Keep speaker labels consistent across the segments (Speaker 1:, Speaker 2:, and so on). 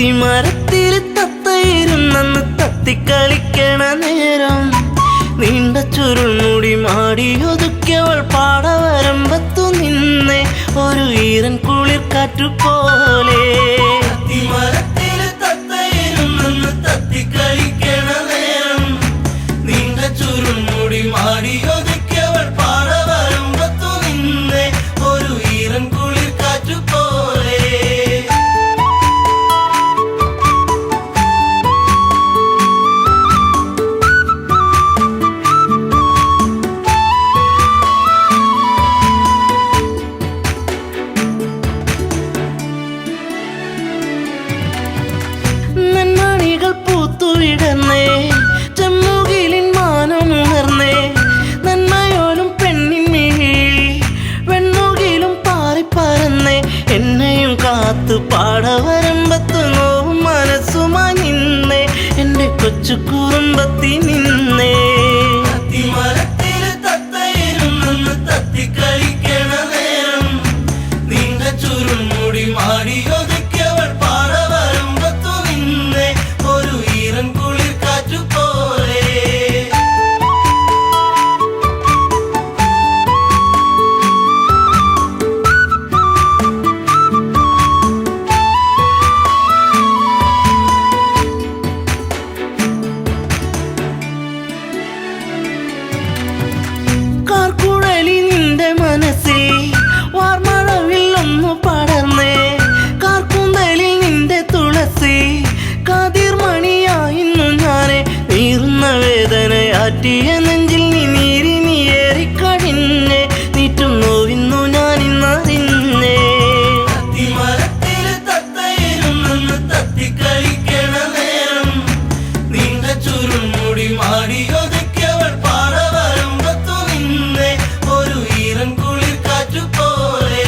Speaker 1: അത്തിമരത്തിൽ തത്തയിരുന്നെന്ന് തത്തിക്കളിക്കണ നേരം നീണ്ട ചുരുൾമുടി മാടിയൊതുക്കിയവൾ പാടവരമ്പത്തു നിന്നെ ഒരു ഈറൻ കുളിർ കാറ്റുപോലെ. അത്തിമരത്തിൽ തത്തയിരുന്നെന്ന് തത്തിക്കളിക്കണ നേരം നീണ്ട ചുരുൾമുടി മാടിയൊതുക്കിയവൾ പാടവരമ്പത്തു നിന്നെ ഒരു ഈറൻ കുളിർ കാറ്റുപോലെ. നന്മണികൾ പൂത്തുവിടർന്നേ ചെമ്മുകിലിൻ മാനമുണർന്നേ നന്മയോലും പെണ്ണിൻ മിഴി വെണ്ണുകിലും പാറിപ്പറന്നേ എന്നെയും കാത്തു പാടവരമ്പത്ത് നോവും മനസ്സുമായി നിന്നേ എൻ്റെ കൊച്ചു കുറുമ്പത്തി നിന്നേ. അത്തിമരത്തിൽ തത്തയിരുന്നെന്ന് തത്തിക്കളിക്കണ നേരം നീണ്ട ചുരുൾമുടി മാടിയൊതുക്കിയവൾ പാടവരമ്പത്തു നിന്നെ ഒരു ഈറൻ കുളിർ കാറ്റുപോലെ. കാർക്കുഴലി നിന്റെ മനസ്സിൽ വാർമഴവിൽ ഒന്നു പടർന്നേ കാർക്കുന്തലിൽ നിന്റെ തുളസി കാതിർമണിയായിരുന്നു ഞാനെ നീറുന്ന വേദനയാറ്റിയ നെഞ്ചിൽ നീ നീരിനിയേറിക്കഴിഞ്ഞേ നീറ്റും നോവിന്നു ഞാനിന്നറിഞ്ഞേ. അത്തിമരത്തിൽ തത്തയിരുന്നെന്ന് തത്തിക്കളിക്കണ നേരം നീണ്ട ചുരുൾമുടി മാടിയൊതുക്കിയവൾ പാടവരമ്പത്തു നിന്നെ ഒരു ഈറൻ കുളിർ കാറ്റുപോലെ.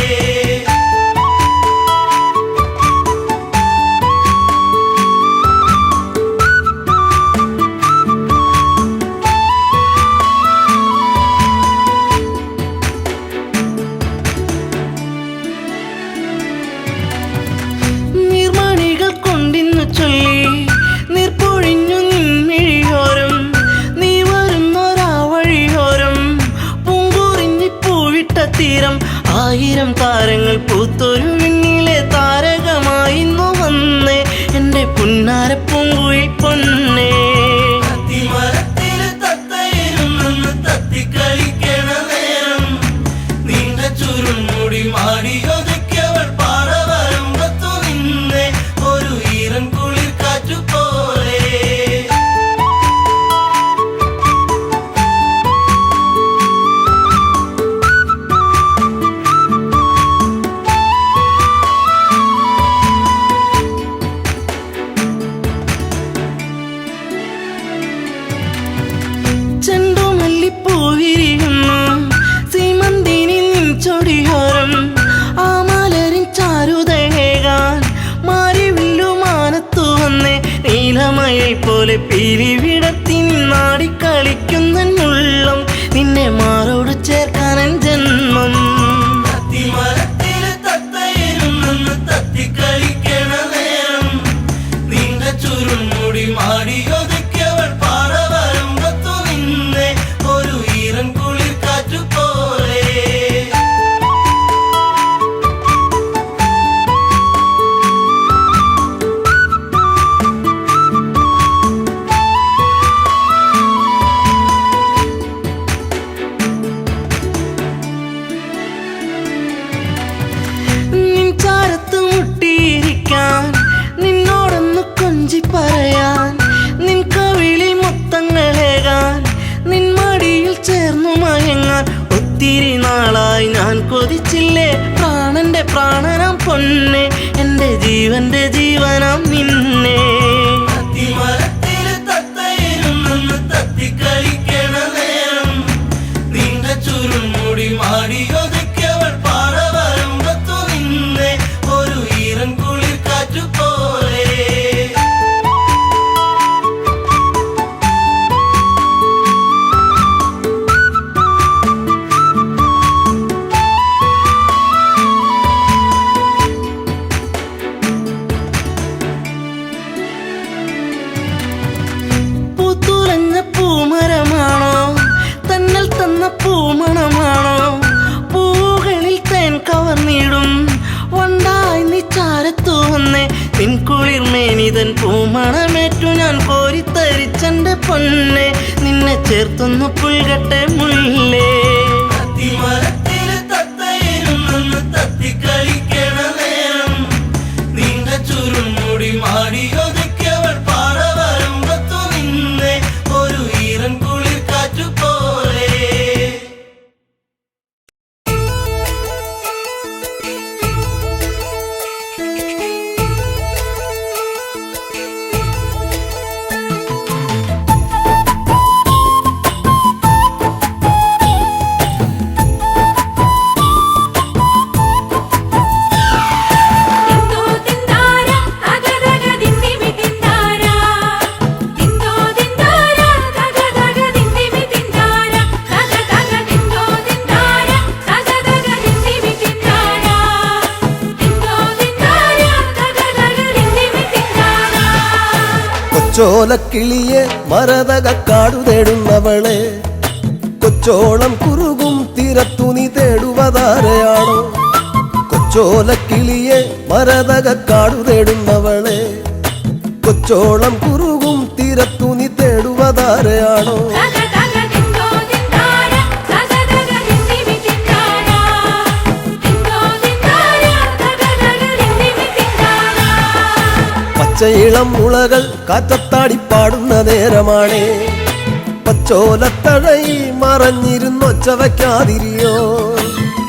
Speaker 1: നീർമണികൾ കൊണ്ടിന്നു ചൊല്ലി നീർപ്പൊഴിഞ്ഞു നിൻമിഴിയോരം നീ വരുന്നൊരാവഴിയോരം പൂങ്കുറിഞ്ഞി പൂവിട്ട തീരം ആയിരം താരങ്ങൾ പൂത്തൊരു വിണ്ണിലെ താരകമായിന്നു വന്നേ എൻ്റെ പുന്നാര പൂങ്കുഴി പൊന്നേ. അത്തിമരത്തിൽ തത്തയിരുന്നെന്ന് തത്തിക്കളിക്കണ നേരം നീണ്ട ചുരുൾമുടി മാടിയൊതുക്കിയവൾ പാടവരമ്പത്തു നിന്നെ ഒരു ഈറൻ കുളിർ കാറ്റുപോലെ. ചെണ്ടുമല്ലിപ്പൂവിരിയുന്നു സീമന്തിനി നിൻ ചൊടിയോരം ആ മലരിൻ ചാരുതേകാൻ മാരിവില്ലുമാനത്തു വന്നേ നീലമഴை പോലെ പീലി വിടർത്തി നിന്നാടിക്കളിക്കുന്നുള്ളം നിന്നെ മാറോട് ചേർക്കാനൻ ജന്മം. അത്തിമരത്തിൽ തത്തയിരുന്നെന്ന് തത്തിക്കളിക്കണ നേരം നീണ്ട ചുരുൾമുടി മാടിയൊതുക്കിയവൾ പാടവരമ്പത്തു നിന്നെ ഒരു ഈറൻ കുളിർ കാറ്റുപോലെ. നിൻ ചാരത്ത് മുട്ടിയിരിക്കാൻ നിന്നോടൊന്ന് കൊഞ്ചി പറയാൻ നിൻ കവിളിൽ മുത്തങ്ങളേകാൻ നിൻ മടിയിൽ ചേർന്നു മയങ്ങാൻ ഒത്തിരി നാളായി ഞാൻ കൊതിച്ചില്ലേ പ്രാണന്റെ പ്രാണനാം പൊന്നെ എൻ്റെ ജീവന്റെ ജീവനാം നിന്നെ. അത്തിമരത്തിൽ തത്തയിരുന്നെന്ന് തത്തിക്കളിക്കണ നേരം നീണ്ട ചുരുൾമുടി മാടിയൊതുക്കിയവൾ പാടവരമ്പത്തു നിന്നെ ഒരു ഈറൻ കുളിർ കാറ്റുപോലെ. ചേർത്തൊന്നു പുൽകട്ടെ മുല്ലേ.
Speaker 2: അത്തിമരത്തില് തത്തയിരുന്നെന്ന് തത്തിക്കളിക്കണ നേരം നീണ്ട ചുരുൾമുടി മാടി ഒതുക്കിയവൾ പാടവരമ്പത്തു നിന്നെ ഒരു ഈറൻ കുളിർ കാറ്റു പോലെ.
Speaker 3: കൊച്ചോലക്കിളിയെ മരതകക്കാടു തേടുന്നവളെ, കൊച്ചോളം കുറുകും തീരത്തു നീ തേടുവതാരയാണോ? കൊച്ചോലക്കിളിയെ മരതകക്കാടു തേടുന്നവളെ, കൊച്ചോളം കുറുകും തീരത്തു നീ തേടുവതാരയാണോ? പച്ചയിളം മുളകൾ കാറ്റത്താടിപ്പാടുന്ന നേരമാണേ, പച്ചോലത്തഴയിൽ മറഞ്ഞിരുന്നൊച്ച വയ്ക്കാതിരിയോ?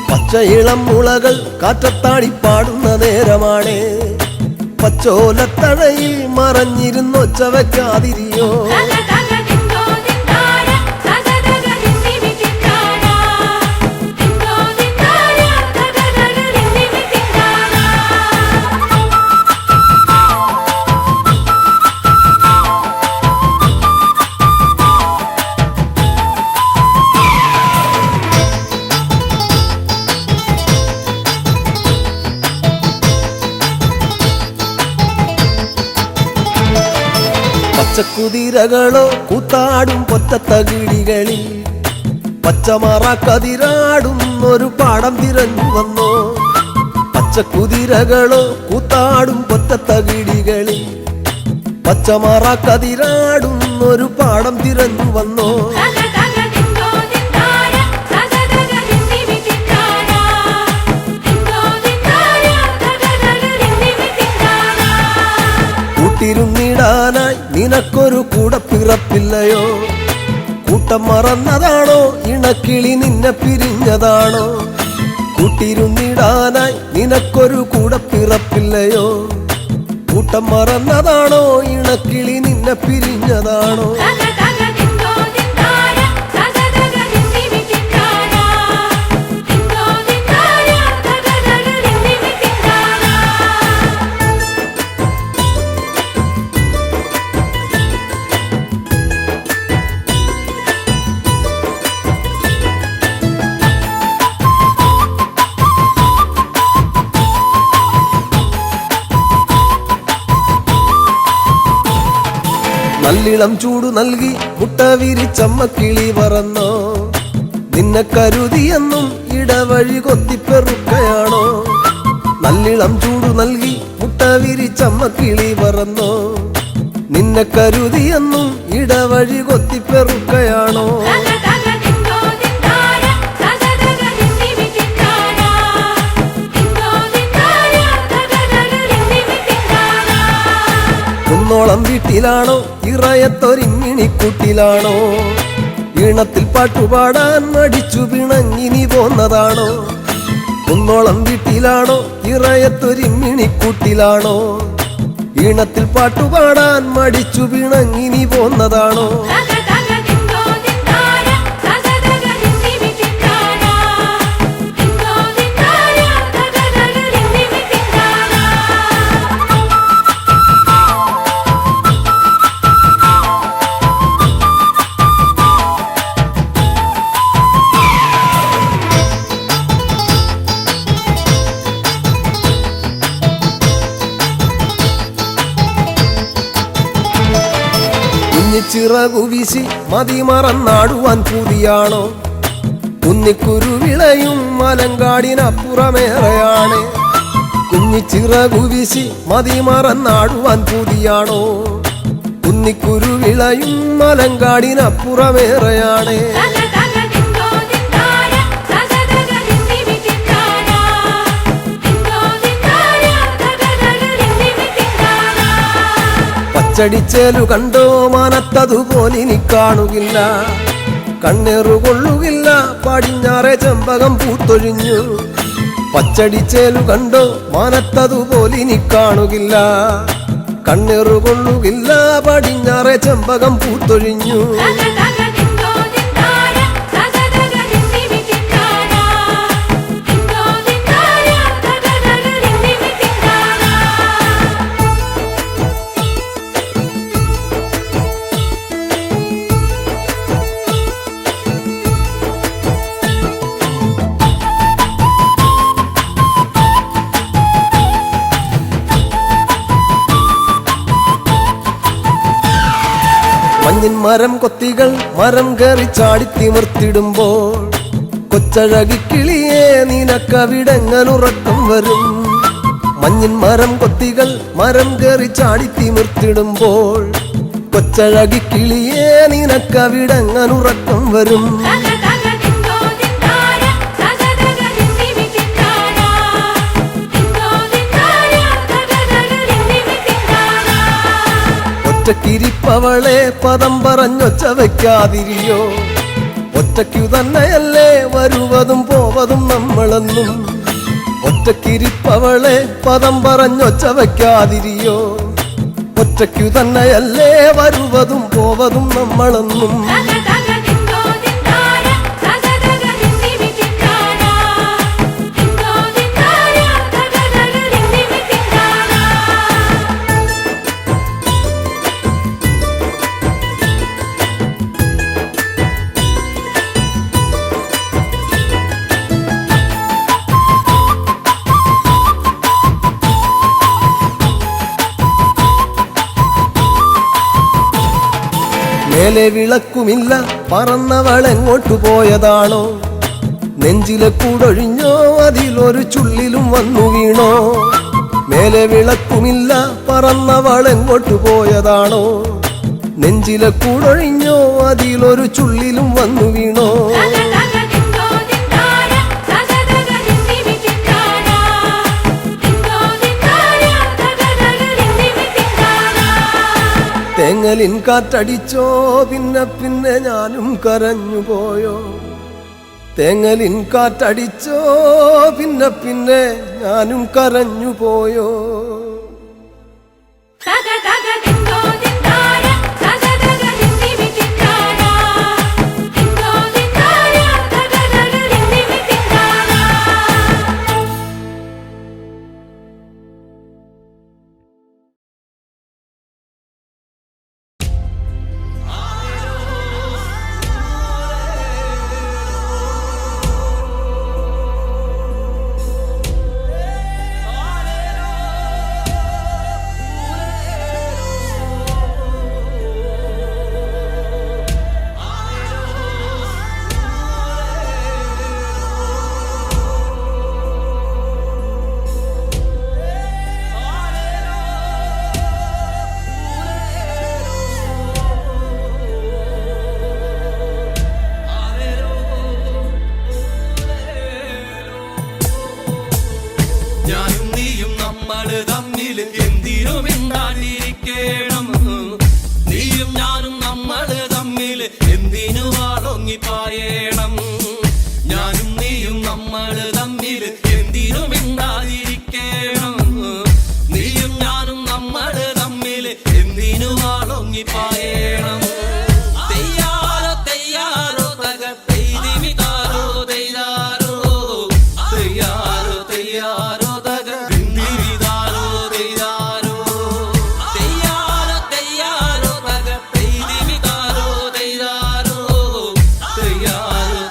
Speaker 3: പച്ചയിളം മുളകൾ കാറ്റത്താടിപ്പാടുന്ന നേരമാണേ, പച്ചോലത്തഴയിൽ മറഞ്ഞിരുന്നൊച്ച വയ്ക്കാതിരിയോ? പച്ചക്കുതിരകളോ കൂത്താടും പൊറ്റത്തകിടികളിൽ പച്ചമറ കതിരാടും ഒരു പാടം തിരഞ്ഞു വന്നോ? പച്ചക്കുതിരകളോ കൂത്താടും പൊറ്റത്തകിടികളിൽ പച്ചമറ കതിരാടും ഒരു പാടം തിരഞ്ഞു വന്നോ? കൂട്ടിരുന്നിടാനായി നിനക്കൊരു കൂടപ്പിറപ്പില്ലയോ? കൂട്ടം മറന്നതാണോ ഇണക്കിളി നിന്നെ പിരിഞ്ഞതാണോ? കൂട്ടിരുന്നിടാനായി നിനക്കൊരു കൂടപ്പിറപ്പില്ലയോ? കൂട്ടം മറന്നതാണോ ഇണക്കിളി നിന്നെ പിരിഞ്ഞതാണോ? നല്ലിളം ചൂടു നൽകി മുട്ട വിരിച്ചമ്മക്കിളി പറന്നോ? നിന്നെ കരുതിയെന്നും ഇടവഴി കൊത്തിപ്പെറുക്കയാണോ? നല്ലിളം ചൂടു നൽകി മുട്ട വിരിച്ചമ്മക്കിളി പറന്നോ? നിന്നെ കരുതിയെന്നും ഇടവഴി കൊത്തിപ്പെറുക്കയാണോ? കുന്നോളം വീട്ടിലാണോ ഇറയത്തൊരിമ്മിണിക്കൂട്ടിലാണോ? ഈണത്തിൽ പാട്ടുപാടാൻ മടിച്ചു പിണങ്ങിനി പോന്നതാണോ? കുന്നോളം വീട്ടിലാണോ ഇറയത്തൊരിമ്മിണിക്കൂട്ടിലാണോ? ഈണത്തിൽ പാട്ടുപാടാൻ മടിച്ചു പിണങ്ങിനി പോന്നതാണോ? ചിറകു വീശി മതിമറന്നാടുവാൻ പൂതിയാണോ? കുന്നിക്കുരുവിളയും മലങ്കാടിനപ്പുറമേറെയാണ്. കുഞ്ഞിച്ചിറകു വീശി മതിമറന്നാടുവാൻ പൂതിയാണോ? കുന്നിക്കുരുവിളയും മലങ്കാടിനപ്പുറമേറെയാണേ. പച്ചടിച്ചേലു കണ്ടോ മാനത്തതുപോലിനി കാണുകില്ല, കണ്ണേറുകൊള്ളുകില്ല പടിഞ്ഞാറെ ചെമ്പകം പൂത്തൊഴിഞ്ഞു. പച്ചടിച്ചേലു കണ്ടോ മാനത്തതുപോലിനി കാണുകില്ല, കണ്ണേറുകൊള്ളുകില്ല പടിഞ്ഞാറെ ചെമ്പകം പൂത്തൊഴിഞ്ഞു. മഞ്ഞിൻ മരം കൊത്തികൾ മരം കയറി ചാടിത്തിമിർത്തിടുമ്പോൾ കൊച്ചഴകിക്കിളിയെ നിനക്കവിടെങ്ങനുറക്കം വരും. മഞ്ഞിൻ മരം കൊത്തികൾ മരം കയറി ചാടിത്തിമിർത്തിടുമ്പോൾ കൊച്ചഴകിക്കിളിയെ നിനക്കവിടെങ്ങനുറക്കം വരും. ഒറ്റക്കിരിപ്പവളെ പദം പറഞ്ഞൊച്ച വയ്ക്കാതിരിയോ, ഒറ്റയ്ക്കു തന്നെയല്ലേ വരുവതും പോവതും നമ്മളെന്നും. ഒറ്റക്കിരിപ്പവളെ പദം പറഞ്ഞൊച്ച വയ്ക്കാതിരിയോ, ഒറ്റയ്ക്കു തന്നെയല്ലേ വരുവതും പോവതും നമ്മളെന്നും. മേലെ വിളക്കുമില്ല പറന്നവളെങ്ങോട്ടു പോയതാണോ, നെഞ്ചിലെ കൂടൊഴിഞ്ഞോ അതിലൊരു ചുള്ളിലും വന്നു വീണോ. മേലെ വിളക്കുമില്ല പറന്നവളെങ്ങോട്ടു പോയതാണോ, നെഞ്ചിലെ കൂടൊഴിഞ്ഞോ അതിലൊരു ചുള്ളിലും വന്നു വീണോ. തേങ്ങലിൻ കാറ്റടിച്ചോ പിന്നെ പിന്നെ ഞാനും കരഞ്ഞു പോയോ. തേങ്ങലിൻ കാറ്റടിച്ചോ പിന്നെ പിന്നെ ഞാനും കരഞ്ഞു പോയോ.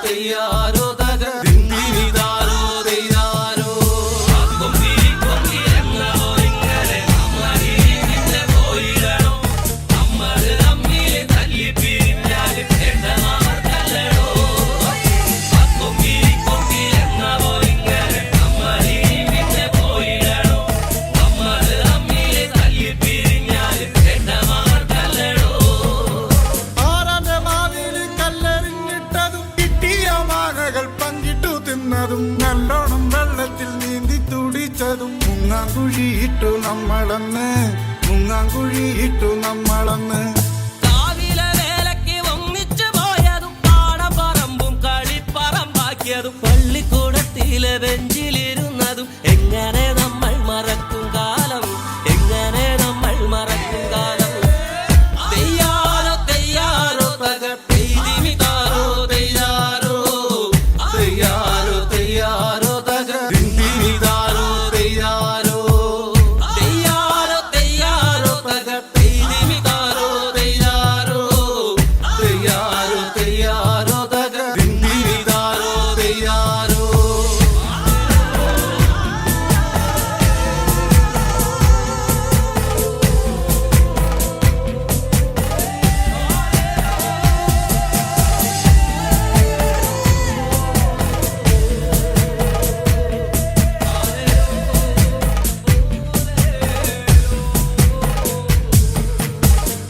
Speaker 2: Teyaro daga dindi vidaro
Speaker 4: നിന്നതും നല്ലോണം വെള്ളത്തിൽ നീന്തി തുടിച്ചതും മുങ്ങാങ്കുഴിയിട്ടു നമ്മളന്ന് മുങ്ങാങ്കുഴിയിട്ടു നമ്മളന്ന്
Speaker 2: രാവിലെ വേലയ്ക്ക് ഒന്നിച്ചു പോയതും പാടപ്പറമ്പും കളിപ്പറമ്പാക്കിയതും പള്ളിക്കൂടത്തിലെ ബെഞ്ചിലിരുന്നതും എങ്ങനെ നമ്മൾ മറക്കും കാലം എങ്ങനെ നമ്മൾ മറക്കും കാലം തെയ്യാറോ തെയ്യാറോ തകർത്തിമിതാരോ തെയ്യാറോ തെയ്യാറോ തെയ്യാറോ തകർത്തിമിതാരോ തെയ്യാറോ തെയ്യാറോ തെയ്യാറോ തകർത്തിമിതാരോ തെയ്യാറോ തെയ്യാറോ തെയ്യാറോ തകർത്തിമിതാരോ തെയ്യാറോ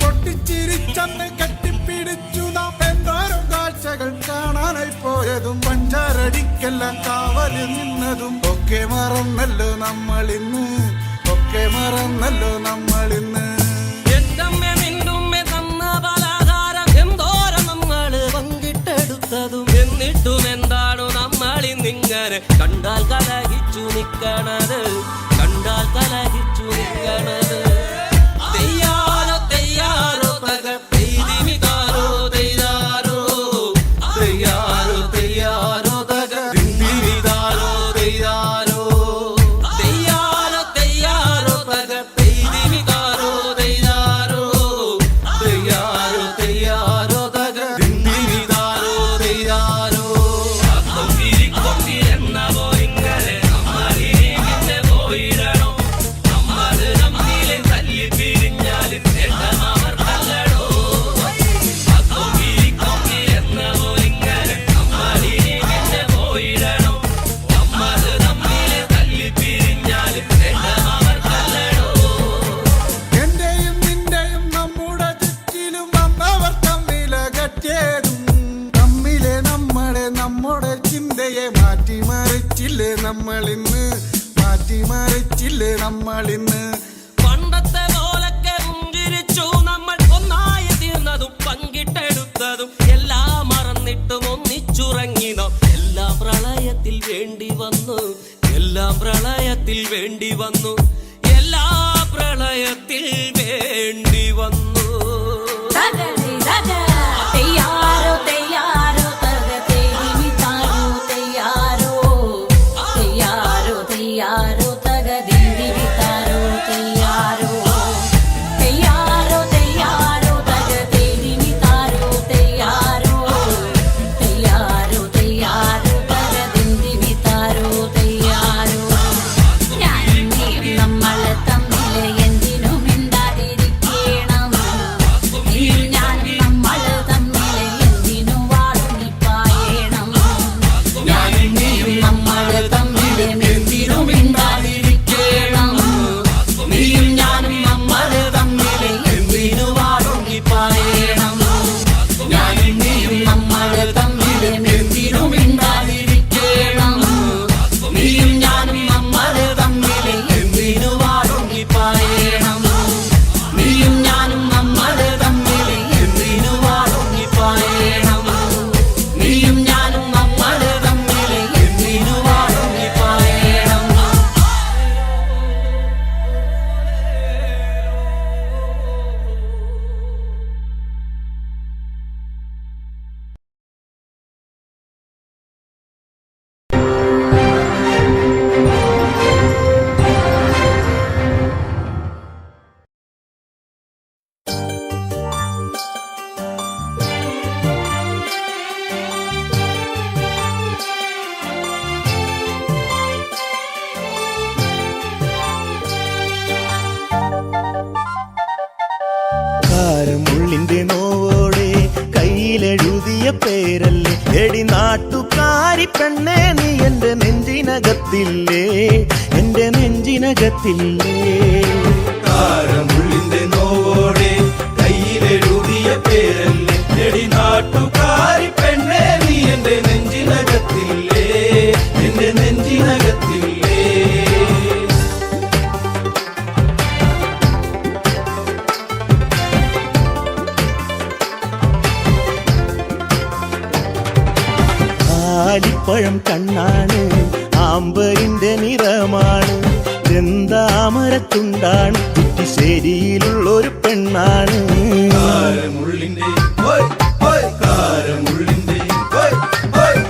Speaker 4: പൊട്ടിച്ചിരിച്ചന്ന് കെട്ടിപ്പിടിച്ചു നാം എന്തോരം കാഴ്ചകൾ കാണാനായി പോയതും പഞ്ചാരടിക്കെല്ലാം കാവല് നിന്നതും ഒക്കെ മറന്നല്ലോ നമ്മളിന്ന് ഒക്കെ മറന്നല്ലോ നമ്മളിന്ന്
Speaker 2: എന്തമ്മേ നിന്നുമ്മേ തന്ന പലഹാരം എന്തോരം നമ്മള് പങ്കിട്ടെടുത്തതും എന്നിട്ടും എന്താണു നമ്മളിന്നിങ്ങനെ കണ്ടാൽ കലഹിച്ചു നിക്കണത് കണ്ടാൽ കലഹിച്ചു നിക്കണത് തെയ്യാറോ തെയ്യാറോ തകർത്തിമിതാരോ തെയ്യാറോ തെയ്യാറോ തെയ്യാറോ തകർത്തിമിതാരോ തെയ്യാറോ തെയ്യാറോ തെയ്യാറോ തകർത്തിമിതാരോ തെയ്യാറോ തെയ്യാറോ തെയ്യാറോ തകർത്തിമിതാരോ തെയ്യാറോ കൊണ്ടിരിക്കൊണ്ടിരുന്ന പോയിങ്ങനെ നമ്മളിനി പിന്നെ പോയിടണോ നമ്മള് നമ്മിലെ തല്ലി പിരിഞ്ഞാലും നേട്ടമവർക്കല്ലടോ കൊണ്ടിരിക്കൊണ്ടിരുന്ന പോയിങ്ങനെ നമ്മളിനി പിന്നെ പോയിടണോ നമ്മള് നമ്മിലെ തല്ലി പിരിഞ്ഞാലും നേട്ടമവർക്കല്ലടോ
Speaker 4: എന്റെയും നിന്റെയും നമ്മുടെ ചുറ്റിലും വന്നവർ തമ്മിലകറ്റേതും തമ്മിലെ നമ്മളെ നമ്മുടെ ചിന്തയെ മാറ്റിമറിച്ചില്ലേ നമ്മളിന്ന് മാറ്റിമറിച്ചില്ലേ നമ്മളിന്ന്
Speaker 2: പണ്ടത്തെ പോലൊക്കെ പുഞ്ചിരിച്ചു നമ്മൾ ഒന്നായി തീർന്നതും പങ്കിട്ടെടുത്തതും എല്ലാം മറന്നിട്ടും ഒന്നിച്ചുറങ്ങി നാം എല്ലാം പ്രളയത്തിൽ വേണ്ടി വന്നു എല്ലാം പ്രളയത്തിൽ വേണ്ടി വന്നു എല്ലാ പ്രളയത്തിൽ വേണ്ടി വന്നു
Speaker 5: തെയ്യാറോ തെയ്യാറോ തകതിമിതാരോ തെയ്യാറോ തെയ്യാറോ തെയ്യാറോ തകതിമിതാരോ തെയ്യാറോ തെയ്യാറോ തെയ്യാറോ തകതിമിതാരോ തെയ്യാറോ തെയ്യാറോ തെയ്യാറോ തകതിമിതാരോ തെയ്യാറോ ഞാനും നീയും നമ്മള് തമ്മില് എന്തിനും മിണ്ടാതിരിക്കണം നീയും ഞാനും നമ്മള് തമ്മില് എന്തിനു വാടുന്നിപ്പായണം ഞാനും നീയും നമ്മള് തമ്മില് എന്തിനു മിണ്ടാതിരിക്കണം നീയും ഞാനും നമ്മള് തമ്മില് എന്തിനു വാടുന്നിപ്പായണം ഞാനും നീയും നമ്മള് തമ്മില് എന്തിനു മിണ്ടാതിരിക്കണം നീയും ഞാനും നമ്മള് തമ്മില് എന്തിനു വാടുന്നിപ്പായണം നീയും ഞാനും നമ്മള് തമ്മില് എന്തിനു വാടുന്നിപ്പായണം നീയും ഞാനും നമ്മള് തമ്മില് എന്തിനു വാടുന്നിപ്പായണം
Speaker 1: കാരമുള്ളിന്റെ നോവോടെ കയ്യിലെഴുതിയ പേരല്ലേ എടി നാട്ടുകാരി പെണ്ണേ നീ എന്റെ നെഞ്ചിനകത്തില്ലേ എന്റെ നെഞ്ചിനകത്തില്ലേ
Speaker 6: കാരമുള്ളിന്റെ നോവോടെ കയ്യിലെഴുതിയ പേരല്ലേ എടി നാട്ടുകാരി പെണ്ണേ നീ എന്റെ നെഞ്ചിനകത്തില്ലേ
Speaker 1: ആലിപ്പഴം കണ്ണാണ്, ആമ്പരിന്റെ നിറമാണ്, ചെന്താമരത്തുണ്ടാണ്, കുറ്റിശ്ശേരിയിലുള്ളൊരു പെണ്ണാണ്.
Speaker 6: കാരമുള്ളിന്റെ കാരമുള്ളിന്റെ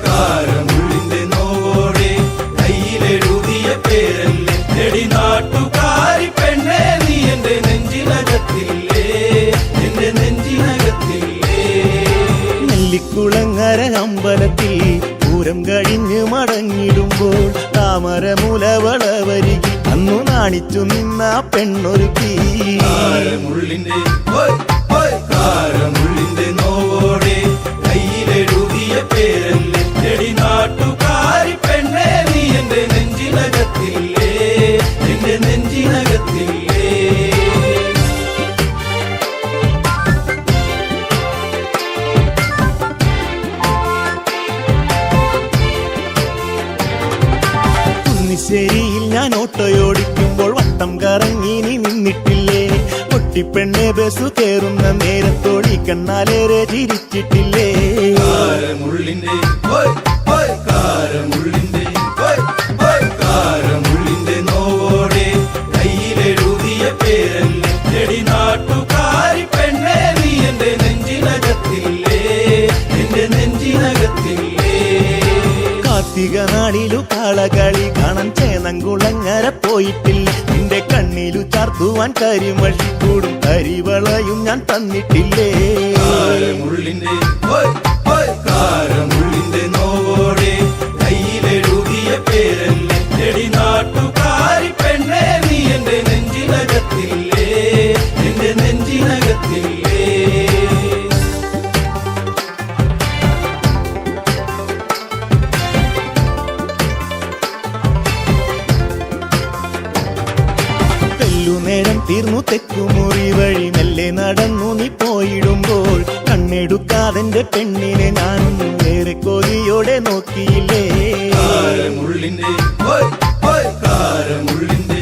Speaker 6: കാരമുള്ളിന്റെ നോവോടെ കയ്യിലെഴുതിയ പേരല്ലേ എടി നാട്ടുകാരി പെണ്ണേ, നീ എന്റെ നെഞ്ചിനകത്തില്ലേ, എന്റെ നെഞ്ചിനകത്തില്ലേ.
Speaker 1: നെല്ലിക്കുളങ്ങര അമ്പലത്തിൽ പൂരം കഴിഞ്ഞ് മടങ്ങിടുമ്പോൾ താമരമുലവളവരികിൽ അന്നു നാണിച്ചു നിന്ന പെണ്ണൊരുക്കി.
Speaker 6: കാരമുള്ളിന്റെ കാരമുള്ളിന്റെ നോവോടെ കയ്യിലെഴുതിയ പേരല്ലേ എടി നാട്ടുകാരി പെണ്ണേ, നീ എന്റെ നെഞ്ചിനകത്തില്ലേ, എന്റെ നെഞ്ചിനകത്തില്ലേ.
Speaker 1: കുന്നിശ്ശേരിയിൽ ഞാൻ ഓട്ടോയോടിക്കുമ്പോൾ വട്ടം കറങ്ങി നീ നിന്നിട്ടില്ലേ, പൊട്ടിപ്പെണ്ണെ ബസ് കയറുന്ന നേരത്തോടി കണ്ണാലേറെ ചിരിച്ചിട്ടില്ലേ.
Speaker 6: കാരമുള്ളിന്റെ കാരമുള്ളിന്റെ കാരമുള്ളിന്റെ നോവോടെ കയ്യിലെഴുതിയ പേരല്ലേ എടി നാട്ടുകാരി പെണ്ണേ, നീ എന്റെ നെഞ്ചിനകത്തില്ലേ, എന്റെ നെഞ്ചിനകത്തില്ലേ.
Speaker 1: കാർത്തിക നാളിലു കാളകളി കാണാൻ ചേനങ്കുളങ്ങര പോയിട്ടില്ല, നിന്റെ കണ്ണിലു ചാർത്തുവാൻ കരിമഷിക്കൂടും കരിവളയും ഞാൻ തന്നിട്ടില്ലേ.
Speaker 6: കാരമുള്ളിന്റെ കാരമുള്ളിന്റെ നോവോടെ കയ്യിലെഴുതിയ പേരല്ലേ എടി നാട്ടുകാരി പെണ്ണേ, നീ എന്റെ നെഞ്ചിനകത്തില്ലേ, എന്റെ നെഞ്ചിനകത്തില്ലേ.
Speaker 1: നേരം തീർന്നു തെക്കുമുറി വഴി മെല്ലെ നടന്നു നീ പോയിടുമ്പോൾ കണ്ണെടുക്കാതെന്റെ പെണ്ണിനെ ഞാനൊന്നും ഏറെ കൊതിയോടെ നോക്കിയില്ലേ.
Speaker 6: കാരമുള്ളിന്റെ കാരമുള്ളിന്റെ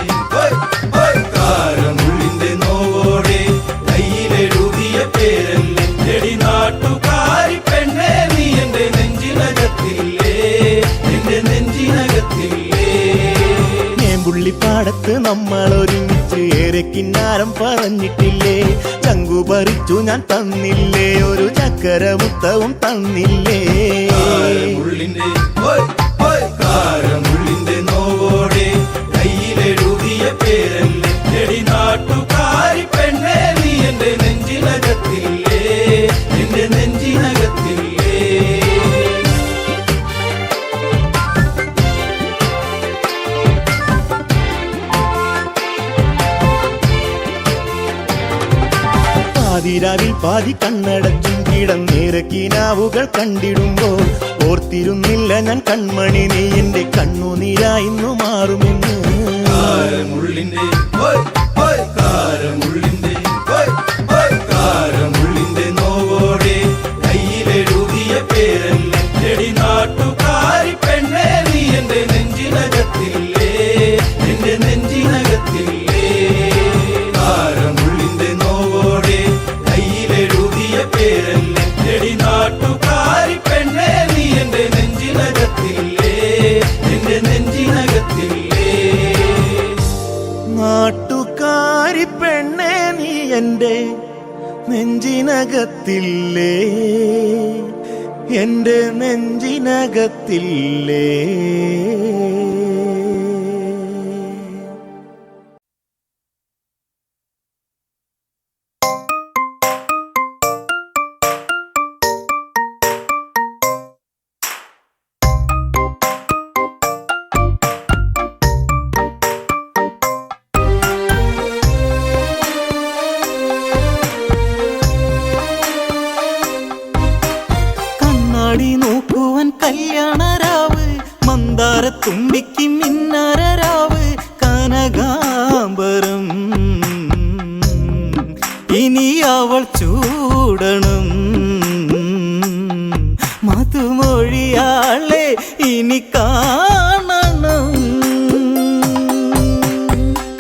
Speaker 6: കാരമുള്ളിന്റെ നോവോടെ കയ്യിലെഴുതിയ പേരല്ലേ എടി നാട്ടുകാരി പെണ്ണേ, നീ എന്റെ നെഞ്ചിനകത്തില്ലേ, എന്റെ നെഞ്ചിനകത്തില്ലേ.
Speaker 1: പുള്ളിപ്പാടത്ത് നമ്മൾ ഒരുമിച്ച് ഏറെ കിന്നാരം പറഞ്ഞിട്ടില്ലേ, ചങ്കു പറിച്ചു ഞാൻ തന്നില്ലേ, ഒരു ചക്കരമുത്തവും തന്നില്ലേ.
Speaker 6: കാരമുള്ളിന്റെ കാരമുള്ളിന്റെ നോവോടെ കയ്യിലെഴുതിയ പേരല്ലേ എടി നാട്ടുകാരി പെണ്ണേ, നീ എന്റെ നെഞ്ചിനകത്തില്ലേ, എന്റെ നെഞ്ചിനകത്തില്ലേ.
Speaker 1: പാതിരാവിൽ പാതി കണ്ണടച്ചും കിടന്നേറെ കിനാവുകൾ കണ്ടിടുമ്പോൾ ഓർത്തിരുന്നില്ല ഞാൻ കൺമണി, നീ എന്റെ കണ്ണുനീരായിന്നു മാറുമെന്ന്.
Speaker 6: കാരമുള്ളിന്റെ കാരമുള്ളിന്റെ കാരമുള്ളിന്റെ നോവോടെ കയ്യിലെഴുതിയ പേരല്ലേ എടി നാട്ടുകാരി പെണ്ണേ, നീ എന്റെ നെഞ്ചിനകത്തില്ലേ, എന്റെ നെഞ്ചിനകത്തില്ലേ. കാരമുള്ളിന്റെ നോവോടെ കയ്യിലെഴുതിയ പേരല്ലേ എടി നാട്ടുകാരി പെണ്ണേ, നീ എന്റെ നെഞ്ചിനകത്തില്ലേ, എന്റെ നെഞ്ചിനകത്തില്ലേ.
Speaker 1: നാട്ടുകാരി പെണ്ണേ, നീ എന്റെ നെഞ്ചിനകത്തില്ലേ, എന്റെ നെഞ്ചിനകത്തില്ലേ. നോക്കുവാൻ കല്യാണരാവ്, മന്ദാരത്തുമ്പിക്ക് മിന്നാരരാവ്, കനകാംബരം ഇനി അവൾ ചൂടണം, മധുമൊഴിയാളെ ഇനി കാണണം.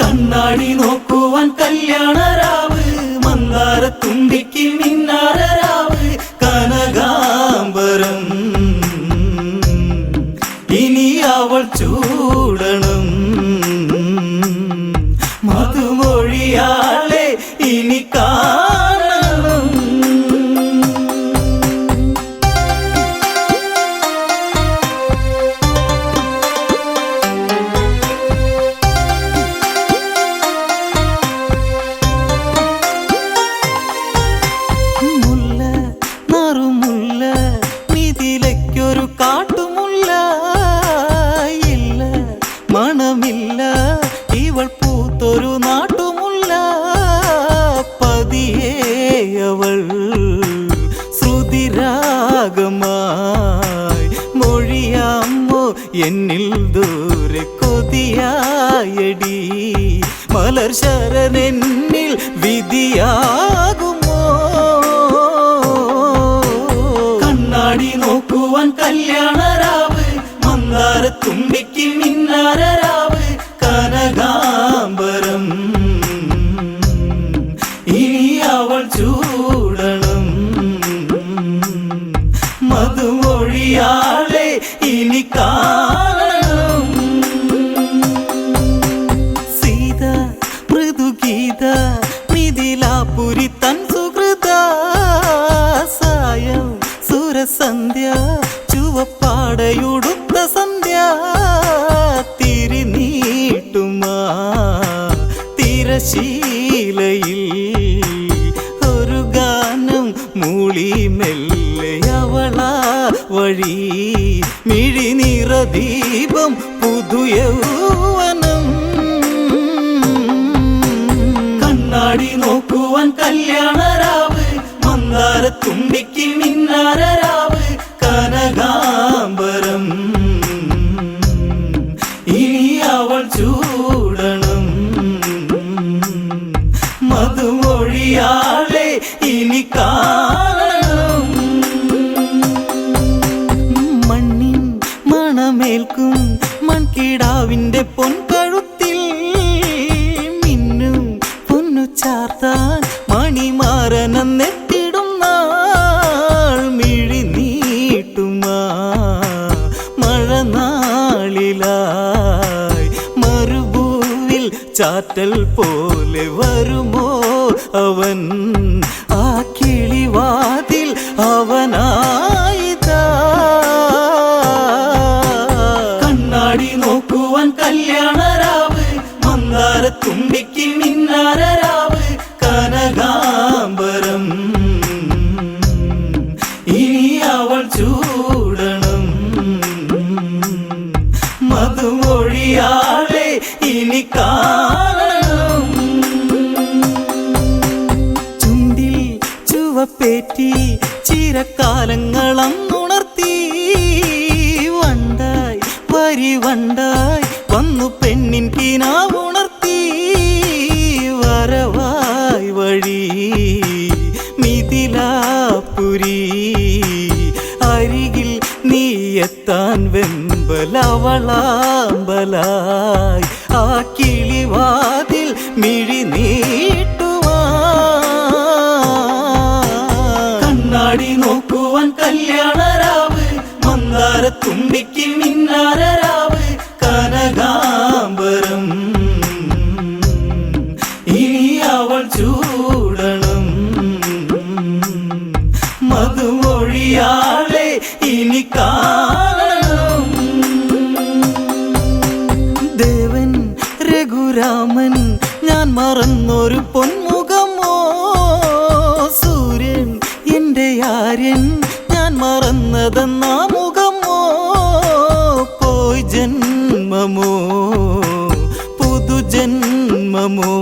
Speaker 1: കണ്ണാടി നോക്കുവാൻ കല്യാണരാവ്, മന്ദാരത്തുമ്പിക്ക് മിന്നാരരാവ്, കനകാംബരം അവൾ ചൂടണം മധുമൊഴിയാളെ ഇനി കാണണം. മുല്ല നറുമുല്ല നിതിലയ്ക്കൊരു കാട്ടുമുല്ല ഇല്ല മണമില്ല ഇവൾ പൂത്തൊരു നാട്ടുമുല്ല പതിയെ അവൾ ശ്രുതിരാഗമായി മൊഴിയാമോ എന്നിൽ ദൂരെ കൊതിയായടി മലർ ശരനെന്നിൽ വിധിയാകുമോ കണ്ണാടി നോക്കുവാൻ കല്യാണരാവ് മന്ദാരത്തുമ്പിക്ക് മിന്നാരരാവ് കനകാംബരം ഇനി അവൾ ചൂടണം മധുമൊഴിയാളെ ഇനി കാണണം. സീത മൃദുഗീത മിഥിലാപുരി തൻ സുഹൃത സായം സുരസന്ധ്യ ചുവപ്പാടയുടുത്ത സന്ധ്യ തിരിനീട്ടുമാ തിരശീലയിൽ ഒരു ഗാനം മൂളി മെല്ലെ അവളാ വഴി മിഴിനിറ ദീപം പുതുയൗവനം കണ്ണാടി നോക്കുവാൻ കല്യാണരാവ് മന്ദാരത്തുമ്പിക്ക് മിന്നാരരാവ് കനകാംബരം ഇനി അവൾ ചൂടണം മധുമൊഴിയാളെ ഇനി കാണണം. മണ്ണിൻ മണമേൽക്കും മൺകിടാവിന്റെ പൊൻകഴുത്തിൽ മിന്നും പൊന്നു ചാർത്താൻ മണിമാരനെത്തിടും നാൾ മിഴി നീട്ടുമാ മഴനാളിലായി മരുഭൂവിൽ ചാറ്റൽ പോലെ വരുമോ അവൻ ആ കിളിവാതിൽ അവനായിതാ കണ്ണാടി നോക്കുവാൻ കല്യാണരാവ് മന്ദാരത്തുമ്പിക്ക് മിന്നാരരാവ് കനകാംബരം ഇനി അവൾ ചൂടണം മധുമൊഴിയാളെ ഇനി കാണണം. ചുണ്ടിൽ ചുവപ്പേറ്റി ചിരക്കാലങ്ങളങ്ങുണർത്തി വണ്ടായി വരി വണ്ടായി വന്നു പെണ്ണിൻ കിനാവുണർത്തി വരവായി വഴി മിഥിലാപുരി അരികിൽ നീ എത്താൻ വെമ്പലവളാമ്പലായി ആ കിളിവാതിൽ മിഴി നീട്ടുവാൻ കണ്ണാടി നോക്കുവാൻ കല്യാണരാവ് മന്ദാരത്തുമ്പിക്ക് മിന്നാരരാവ് കനകാംബരം ഇനി അവൾ ചൂടണം മധുമൊഴിയാളെ ഇനി കാണണം. ദേവൻ രഘുരാമൻ ഞാൻ മറന്നൊരു പൊന്മുഖമോ സൂര്യൻ എൻ്റെ ആര്യൻ ഞാൻ മറന്നതെന്നാ മുഖമോ പോയി ജന്മമോ പുതുജന്മമോ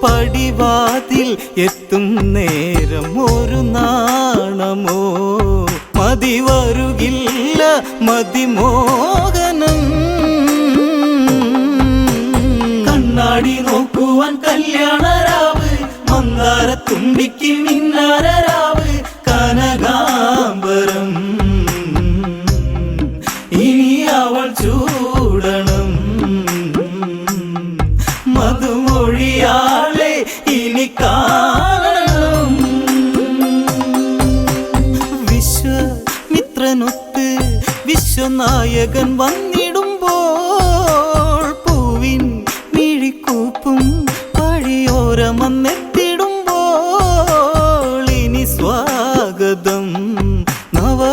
Speaker 1: പടിവാതിൽ എത്തും നേരം ഒരു നാണമോ മതി വരുകില്ല മതിമോഹനം കണ്ണാടി നോക്കുവാൻ കല്യാണരാവ് മന്ദാരത്തുമ്പിക്ക് മിന്നാരരാവ് കനകാംബരം ഇനി അവൾ ചൂടണം മധുമൊഴിയാളെ ഇനി കാണണം. വിശ്വമിത്രനൊത്ത് വിശ്വ വിശ്വനായകൻ വന്നിടുമ്പോൾ പൂവിൻ മിഴിക്കൂപ്പും വഴിയോരമന്നെത്തിടുമ്പോൾ ഇനി സ്വാഗതം നവവരനാഗതം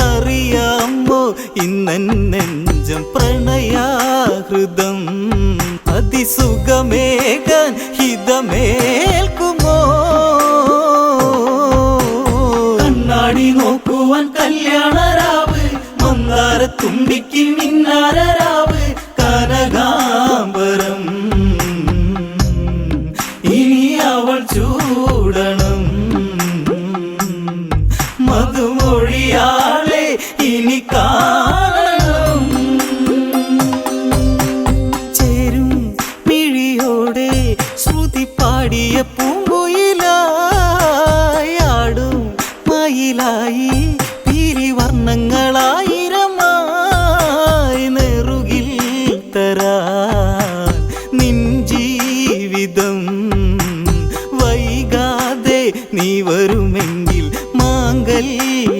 Speaker 1: അറിയാമോ ഇന്നൻ നെഞ്ചം പ്രണയാഹൃദം അതിസുഖമേകാൻ ഹിതമേൽക്കുമോ കണ്ണാടി നോക്കുവാൻ കല്യാണരാവ് മന്ദാരത്തുമ്പിക്ക് മിന്നാരരാവ് കനകാംബരം ഇനി അവൾ ചൂടണം മധുമൊഴിയാളെ ഇനി കാണണം ചേരും മിഴിയോടെ ശ്രുതി പാടിയ പൂങ്കുയിലായാടും മയിലായി പിരിവർണ്ണങ്ങളായിരമായി നെറുകിൽ തരാൻ നിൻ ജീവിതം വൈകാതെ നീ വരുമെങ്കിൽ മാംഗല്യമായി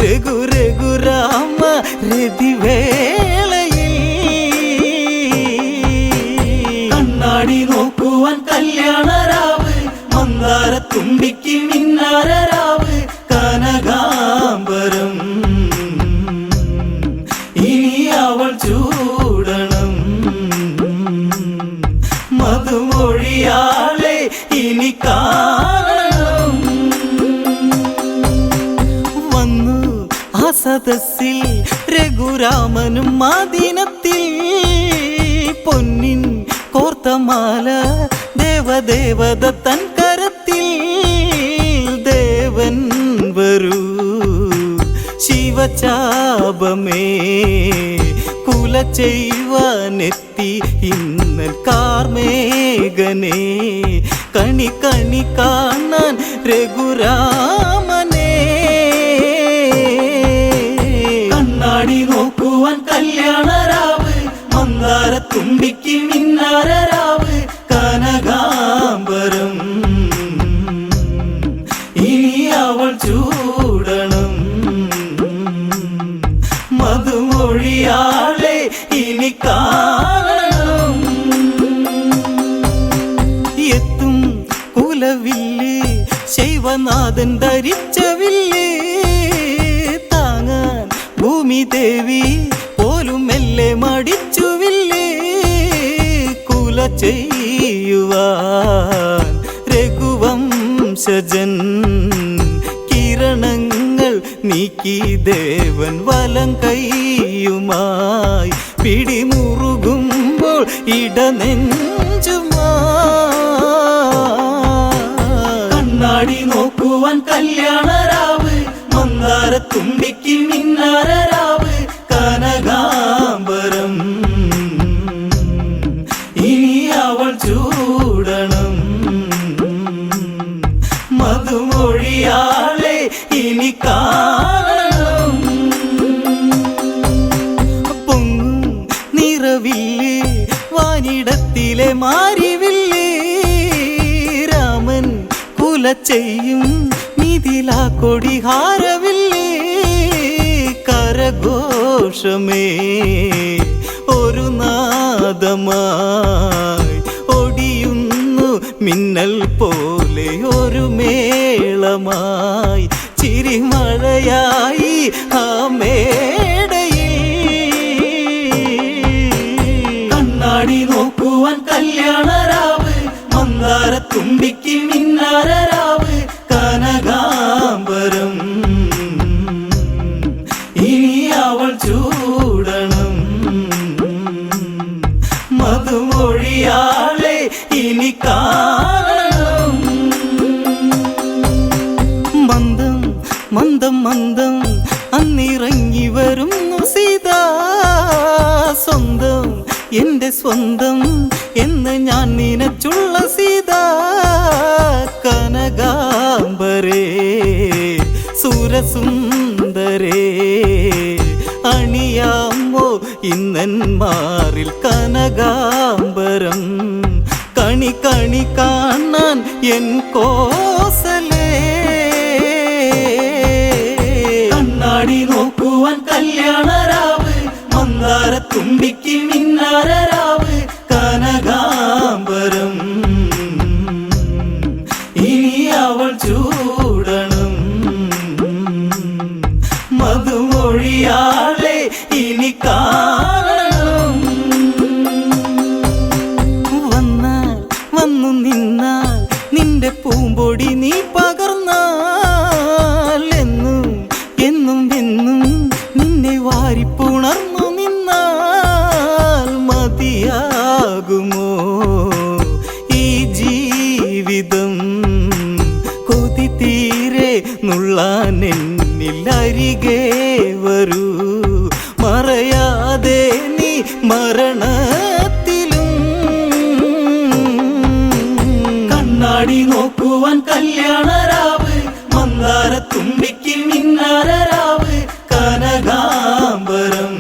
Speaker 1: രഘുരഘുരാമ രതിവേളയിൽ കണ്ണാടി നോക്കുവാൻ കല്യാണരാവ് മന്ദാരത്തുമ്പിക്ക് മിന്നാരരാവ് കനകാംബരം ഇനി അവൾ ചൂടണം മധുമൊഴിയാളെ ഇനി കാണണം വന്നു ആ സദസ്സിൽ രഘുരാമനും മാദിനത്തിൽ പൊന്നിൻ കോർത്തമാല ദേവദേവത തൻ കരത്തിൽ ദേവൻ വരൂ ശിവചാപമേ കുല ചെയ്യുവാനെത്തി ഇന്നൽ കാർമേഘനെ കണി കണി കാണാൻ രഘുരാമനെ കണ്ണാടി നോക്കുവാൻ കല്യാണരാവ് മന്ദാരത്തുമ്പിക്ക് മിന്നാരരാവ് കനകാംബരം ഇനി അവൾ ചൂടണം മധുമൊഴിയാളെ ഇനി കാണണം എത്തും കുലവില്ല് ശൈവനാഥൻ ധരിച്ച വില്ല് താങ്ങാൻ ഭൂമി ദേവി പോലും മെല്ലെ മടിച്ചുവില്ലേ കുല ചെയ്യുവാൻ രഘുവംശജൻ കിരണങ്ങൾ നീക്കി ദേവൻ വലം കൈയുമായി പിടിമുറുകുമ്പോൾ ഇടനെഞ്ചുമായി കണ്ണാടി നോക്കുവാൻ കല്യാണരാവ് മന്ദാരത്തുമ്പിക്ക് മിന്നാരരാവ് കനകാംബരം ഇനി അവൾ ചൂടണം മധുമൊഴിയാളെ ഇനി കാണണം പൊങ്ങും നിറവില്ലേ വാനിടത്തിലെ മാരിവില്ലേ രാമൻ കുല ചെയ്യും മിഥിലാ കൊടിഹാരവില്ലേ കരഘോഷമേ ഒരു നാദമായി ഒടിയുന്നു മിന്നൽ പോലെ ഒരു മേളമായി ചിരിമഴയായി ആ മേടയിൽ കണ്ണാടി നോക്കുവാൻ കല്യാണരാവ് മന്ദാരത്തുമ്പിക്ക് മിന്നാരരാവ് കനകാംബരം ഇനി അവൾ ചൂടണം മധുമൊഴിയാളെ ഇനി കാണണം മന്ദം മന്ദം മന്ദം അന്നിറങ്ങി വരുന്നു സീതാ സ്വന്തം എന്റെ സ്വന്തം എന്ന് ഞാൻ നിനച്ചുള്ള സീതാ കനകാംബരേ സുരസുന്ദരേ അണിയാമോ ഇന്നന്മാരിൽ കനകാംബരം കണി കണി കാണാൻ എൻ കോസലേ
Speaker 6: തുമ്പിക്ക് മിന്നാരരാവ് കനകാംബരം ഇനി അവൾ ചൂടണം മധുമൊഴിയാളെ ഇനി കാണണം വന്നാൽ വന്നു നിന്നാൽ നിന്റെ പൂമ്പൊടി നീ പകർന്നാൽ എന്നും എന്നും എന്നും നിന്നെ വാരിപ്പുണർന്നു നിന്നാൽ മതിയാകുമോ ഈ ജീവിതം കൊതി തീരെ നുള്ളാൻ എന്നിൽ അരികെ വരൂ മറയാതെ നീ മരണത്തിലും കണ്ണാടി നോക്കുവാൻ കല്യാണരാവ് മന്ദാര തുമ്പിക്ക് മിന്നാരരാവ് കനകാംബരം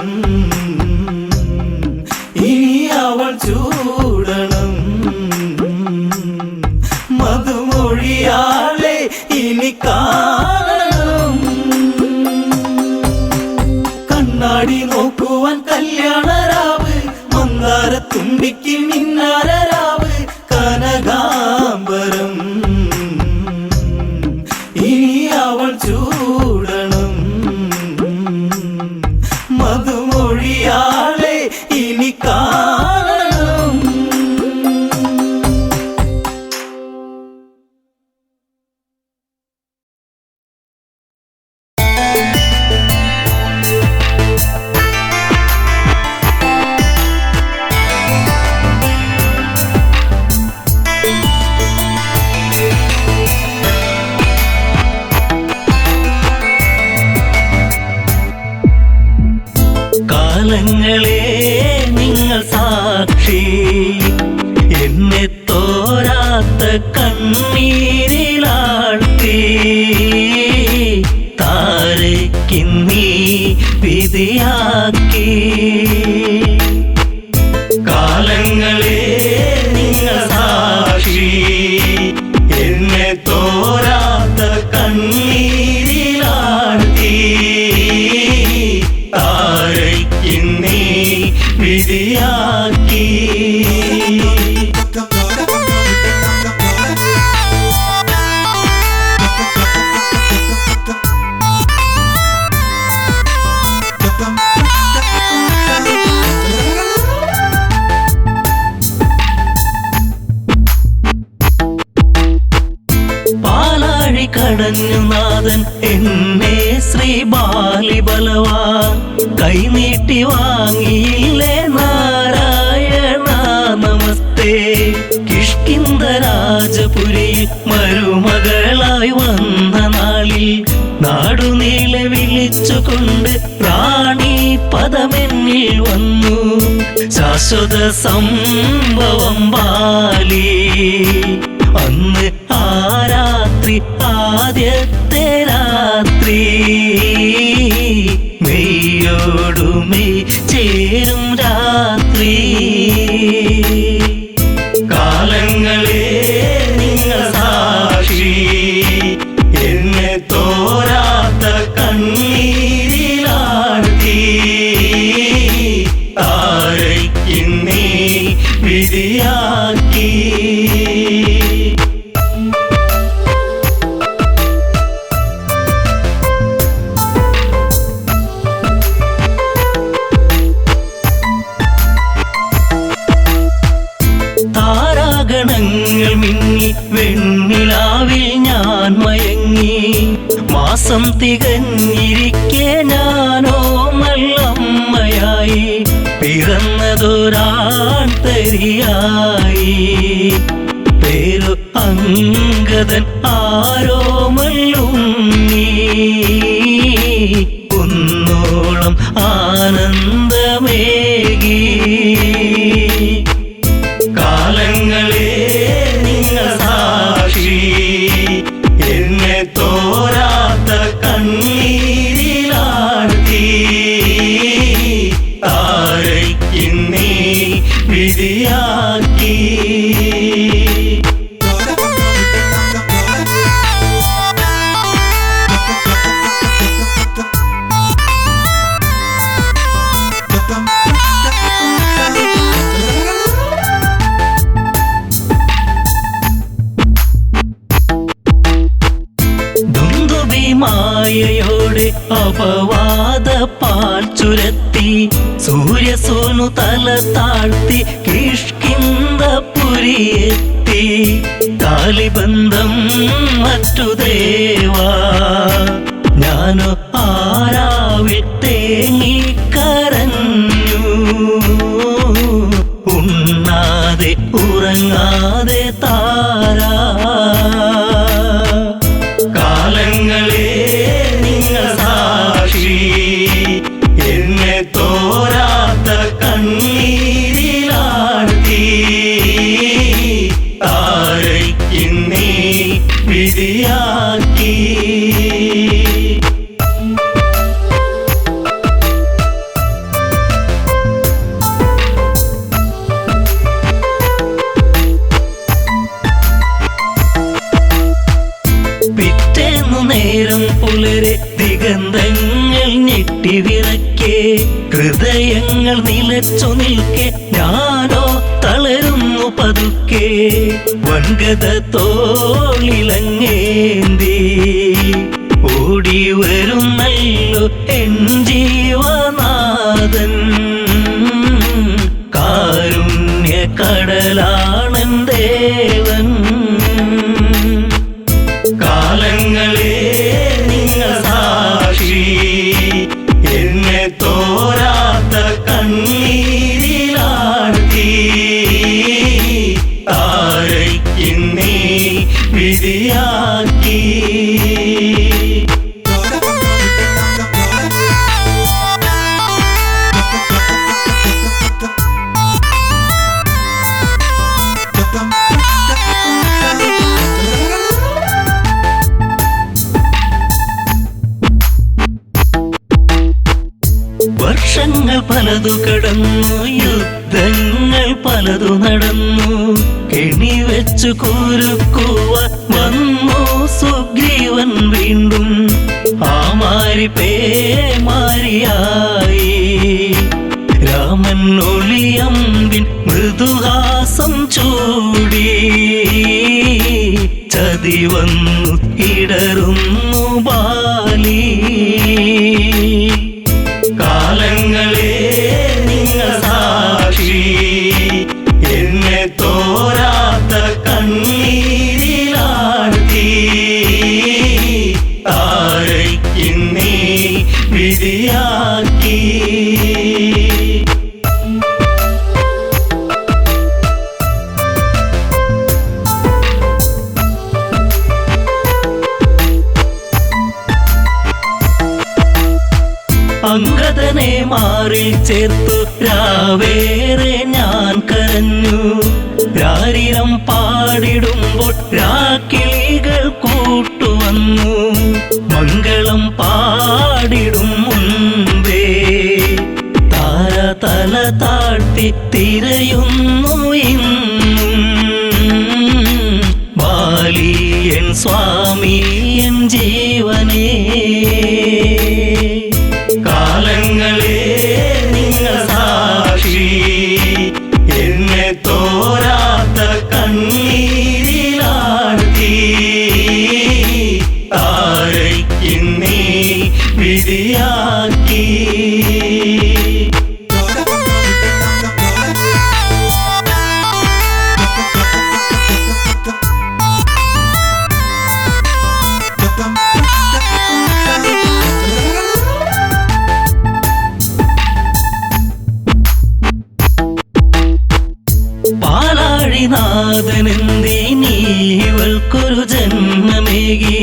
Speaker 6: ഇനി അവൾ ചൂടണം മധുമൊഴിയാളെ ഇനി കാണണം കണ്ണാടി നോക്കുവാൻ കല്യാണരാവ് മന്ദാര തുമ്പിക്ക് മിന്നാരരാവ് കനകാംബരം ഇനി അവൾ ചൂടണം മധുമൊഴിയാളെ ഇനി കാണണം കാലങ്ങളെ നിങ്ങൾ സാക്ഷി എന്നെ തോരാത്ത കണ്ണീരിലാഴ്ത്തി താരയ്ക്കിന്നീ വിധിയാക്കി കാലങ്ങളെ നിങ്ങൾ സാക്ഷി എന്നെ തോരാത്ത കണ്ണീരിലാഴ്ത്തി താരയ്ക്കിന്നീ വിധിയാക്കി പാലാഴി കടഞ്ഞു നാഥൻ എന്നെ ശ്രീ ബാലിബലവാൻ കൈനീട്ടി വാങ്ങിയില്ലേ നാരായണ നമസ്തേ കിഷ്കിന്ധ രാജപുരിയിൽ മരുമകളായി വന്ന നാളിൽ നാടുനീളെ വിളിച്ചുകൊണ്ട് റാണി പദമെന്നിൽ വന്നു ശാശ്വത സംഭവം ബാലി അന്ന് ആ രാത്രി ആദ്യത്തെ രാത്രി മെയ്യോടുമെയ് ചേരും രാത്രി കാലങ്ങളെ നിങ്ങൾ സാക്ഷി എന്നെ തോരാത്ത കണ്ണീരിലാഴ്ത്തി താരയ്ക്കിന്നീ വിധിയാക്കി താരാഗണങ്ങൾ മിന്നി വെണ്ണിലാവിൽ ഞാൻ മയങ്ങി മാസം തികഞ്ഞിരിക്കെ ഞാനോ നല്ലമ്മയായി പിറന്നതൊരാൺ തരിയായി പേരു അങ്കദൻ ആരോമല്ലുണ്ണി കുന്നോളം ആനന്ദമേകി കാലങ്ങളെ നിങ്ങൾ സാക്ഷി എന്നെ തോരാത്ത കണ്ണീരിലാഴ്ത്തി താരയ്ക്കിന്നീ വിധിയാക്കി പാടെ അപവാദ പാൽ ചുരത്തി സൂര്യസോനു തല താഴ്ത്തി കിഷ്കിന്ധപുരിയെത്തി കാലിബന്ധം മറ്റു ദേവാ ഞാനോ ആരാവിൽ തേങ്ങിക്കരഞ്ഞു ഉണ്ണാതെ ഉറങ്ങാതെ താരാ കാലങ്ങളെ നിങ്ങൾ സാക്ഷി എന്നെ തോരാത്ത കണ്ണീരിലാഴ്ത്തി താരയ്ക്കിന്നീ വിധിയാക്കി നേരം പുലരെ ദിഗന്ധങ്ങൾ ഞെട്ടിവിറക്കെ ഹൃദയങ്ങൾ നിലച്ചു നിൽക്കെ ഞാനോ തളരുന്നു പതുക്കെ വൻഗത തോളിലങ്ങേന്തി ഓടി വരുന്നല്ലോ എൻ ജീവനാഥൻ കാരുണ്യ കടലാണൻ ദേവൻ കാലങ്ങളെ നിങ്ങൾ സാക്ഷി എന്നെ തോരാത്ത കണ്ണീരിലാഴ്ത്തി താരയ്ക്കിന്നീ വിധിയാക്കി വർഷങ്ങൾ പലതു കടന്നു യുദ്ധങ്ങൾ പലതു നടന്നു കെണിവെച്ചു കുരുക്കുവാൻ വന്നു സുഗ്രീവൻ വീണ്ടും ആ മാരി പേമാരിയായി രാമൻ ഒളിയമ്പിൻ മൃദുഹാസം ചൂടി ചതി വന്നു ഇടറുന്നു ബാലി കാലങ്ങളെ നിങ്ങൾ സാക്ഷി എന്നെ തോരാത്ത കണ്ണീരിലാഴ്ത്തി താരയ്ക്കിന്നീ വിധിയാക്കി അംഗദനെ മാറിൽ ചേർത്തു രാവേറെ ഞാൻ കരഞ്ഞു രാരിരം പാടിടുമ്പോൾ രാക്കിളികൾ കൂട്ടുവന്നു മംഗളം പാടിടും മുൻപേ താര തല താഴ്ത്തി തിരയുന്നു ഇന്നും ബാലിയൻ സ്വാമിയൻ ജീവനേ കാലങ്ങളെ നിങ്ങൾ സാക്ഷി എന്നെ തോരാത്ത കണ്ണീരിലാഴ്ത്തി താരയ്ക്കിന്നീ വിധിയാക്കി പാലാഴിനാഥനെന്തിനീവൾക്കൊരു ജന്മമേകി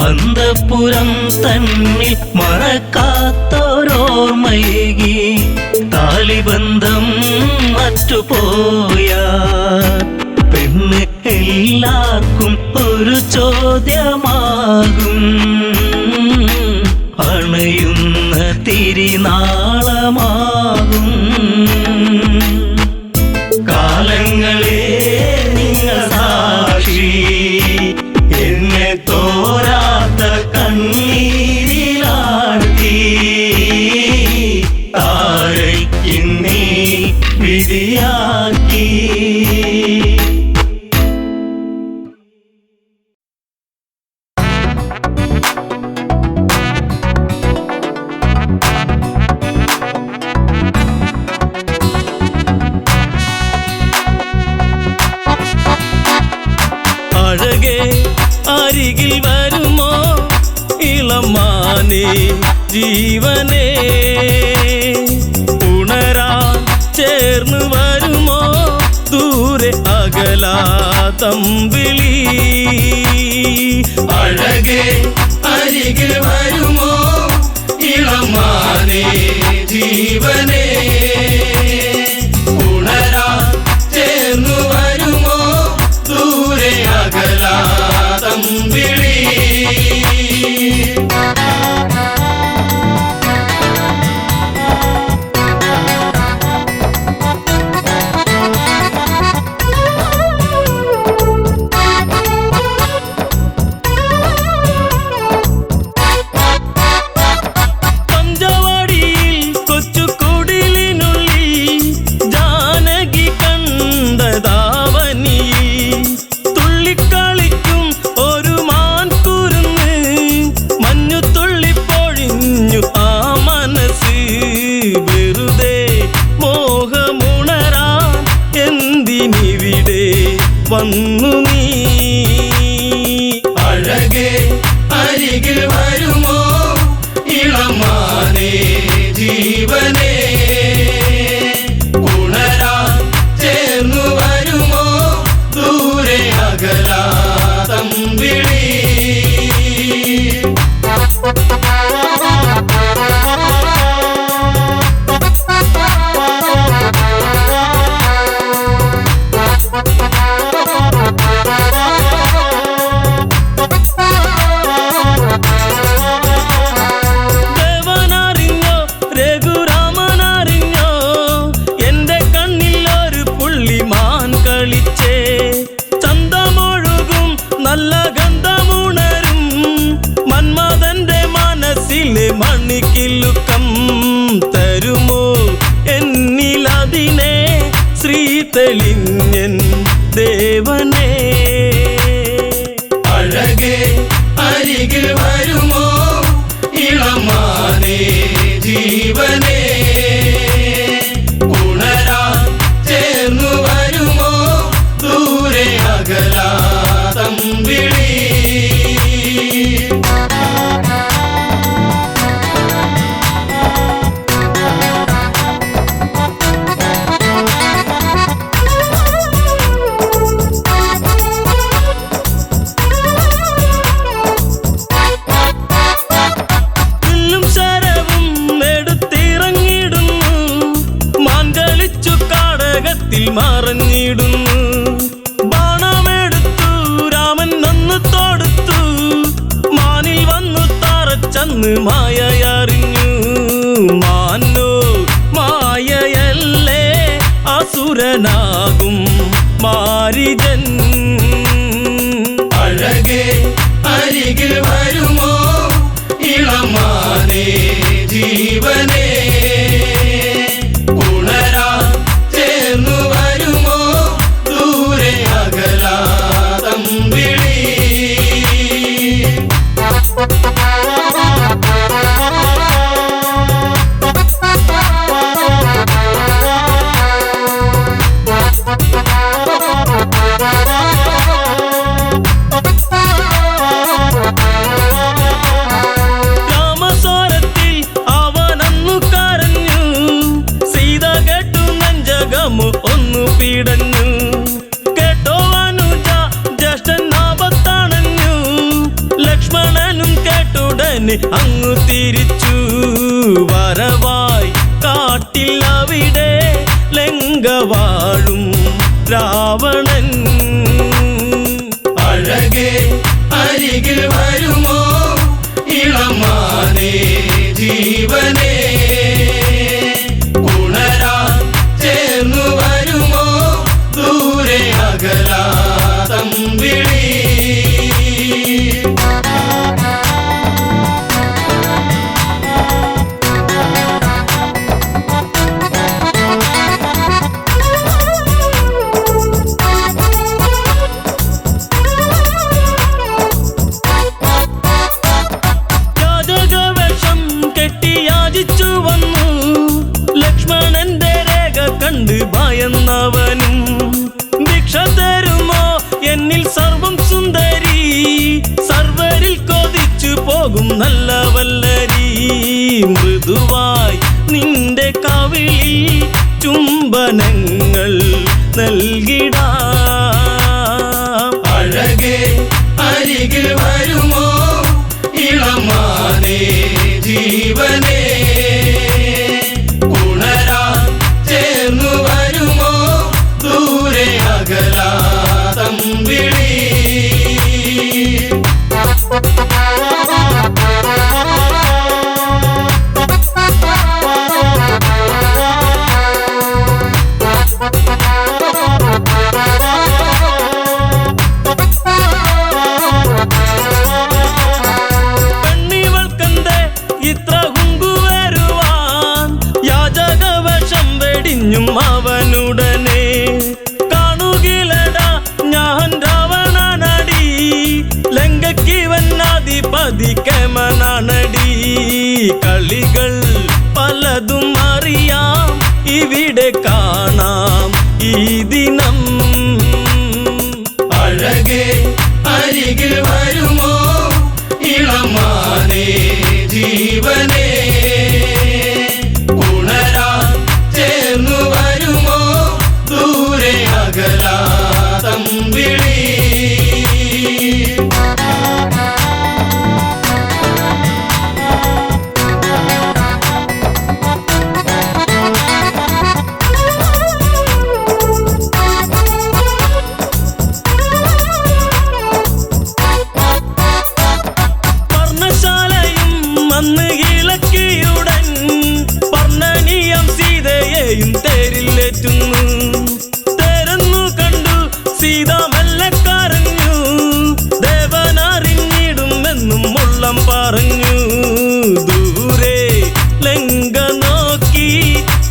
Speaker 6: അന്തഃപുരം തന്നിൽ മറക്കാത്തോരോർമ്മയേകി താലിബന്ധം മറ്റുപോയ പെണ്ണ് എല്ലാവർക്കും ഒരു ചോദ്യമാകും അണയുന്ന തിരിനാളമാകും കാലങ്ങളെ നിങ്ങൾ സാക്ഷി എന്നെ തോരാത്ത കണ്ണീരിലാഴ്ത്തി താരയ്ക്കിന്നീ വിധിയാക്കി
Speaker 7: ഇളമാനേ ജീവനേ ഉണരാൻ ചേർന്ന് വരുമോ ദൂരെ അകലാ തമ്പിളി
Speaker 6: അഴകേ അരികിൽ വരുമോ ഇളമാനേ ജീവനേ ഉണരാൻ ചേർന്നു വരുമോ ദൂരെ അകലാ തമ്പിളി
Speaker 7: വന്നു നീ
Speaker 6: അഴകേ അരികിൽ വരുമോ ഇളമാനേ ജീവനേ ഉണരാൻ ചേർന്നു വരുമോ ദൂരെ അകലാ തമ്പിളി
Speaker 7: നല്ല ഗന്ധമുണരും മന്മഥന്റെ മനസ്സിലെ മണിക്കിലുക്കം തരുമോ എന്നിലതിനെ ശ്രീ തെളിഞ്ഞൻ ദേവനേ
Speaker 6: അഴകേ അരികിൽ വരുമോ ഇളമാനേ ജീവനേ ഉണരാൻ ചേർന്നു വരുമോ ദൂരെ അകലാ തമ്പിളി
Speaker 7: വില്ലും ശരവും എടുത്തിറങ്ങിടുന്നു മാൻകളിച്ചു കാടകത്തിൽ മറഞ്ഞിടുന്നു ബാണമെടുത്തു രാമൻ നന്നു തൊടുത്തു മാനിൽ വന്നു തറച്ചന്ന് മായയറിഞ്ഞു മാനോ മായയല്ലേ അസുരനാകും മാരിജൻ
Speaker 6: അഴകേ അരികിൽ വരുമോ ഇളമാനേ ജീവനേ ഉണരാൻ ചേർന്നു വരുമോ ദൂരെ അകലാ തമ്പിളി
Speaker 7: രാമസ്വരത്തിൽ അവനന്നു കരഞ്ഞു സീത കേട്ടു നെഞ്ചകമു ഒന്നു പീടഞ്ഞു കേട്ടോ അനുജ ജ്യേഷ്ഠൻ ആപത്തണഞ്ഞു ലക്ഷ്മണനും കേട്ടുടനെ അങ്ങു തിരിച്ചു വരവായി കാട്ടിൽ അവിടെ ലങ്ക വാഴും രാവണൻ
Speaker 6: അഴകേ അരികിൽ വരുമോ ഇളമാനേ ജീവനേ ഉണരാൻ ചേർന്നു വരുമോ ദൂരെ അകലാ തമ്പിളി
Speaker 7: യാചകവേഷം കെട്ടി യാചിച്ചു പോകും നല്ല വല്ലരി മൃദുവായി നിന്റെ കവിളിൽ ചുംബനങ്ങൾ നൽകിടാം.
Speaker 6: അഴകേ അരികിൽ വരുമോ ഇളമാനേ ജീവനേ, ഉണരാൻ ചേർന്നു വരുമോ ദൂരെ അകലാതമ്പിളി.
Speaker 7: പെണ്ണിവൾക്കെന്തേ ഇത്ര കുങ്കുവരുവാൻ, യാചകവശം വെടിഞ്ഞും അവനുടനെ കാണുകിലടാ ഞാൻ രാവണനടി, ലങ്കയ്ക്കിവനാധിപതി കേമനാണടി. കളികൾ പലതും അറിയാം ഇവിടെ കാണാം ഈ ദിനം.
Speaker 6: അഴകേ അരികിൽ വരുമോ ഇളമാനേ ജീവനേ, ഉണരാൻ ചേർന്നു വരുമോ ദൂരെ അകലാതമ്പിളി.
Speaker 7: പർണശാലയും അന്ന് ഇളക്കിയുടൻ പർണനീയം സീതയെയും തേരിലേറ്റുന്നു. തേരെന്നു കണ്ടു സീത മെല്ലെ കരഞ്ഞു, ദേവനറിഞ്ഞിടുമെന്നും ഉള്ളം പറഞ്ഞു. ദൂരെ ലങ്ക നോക്കി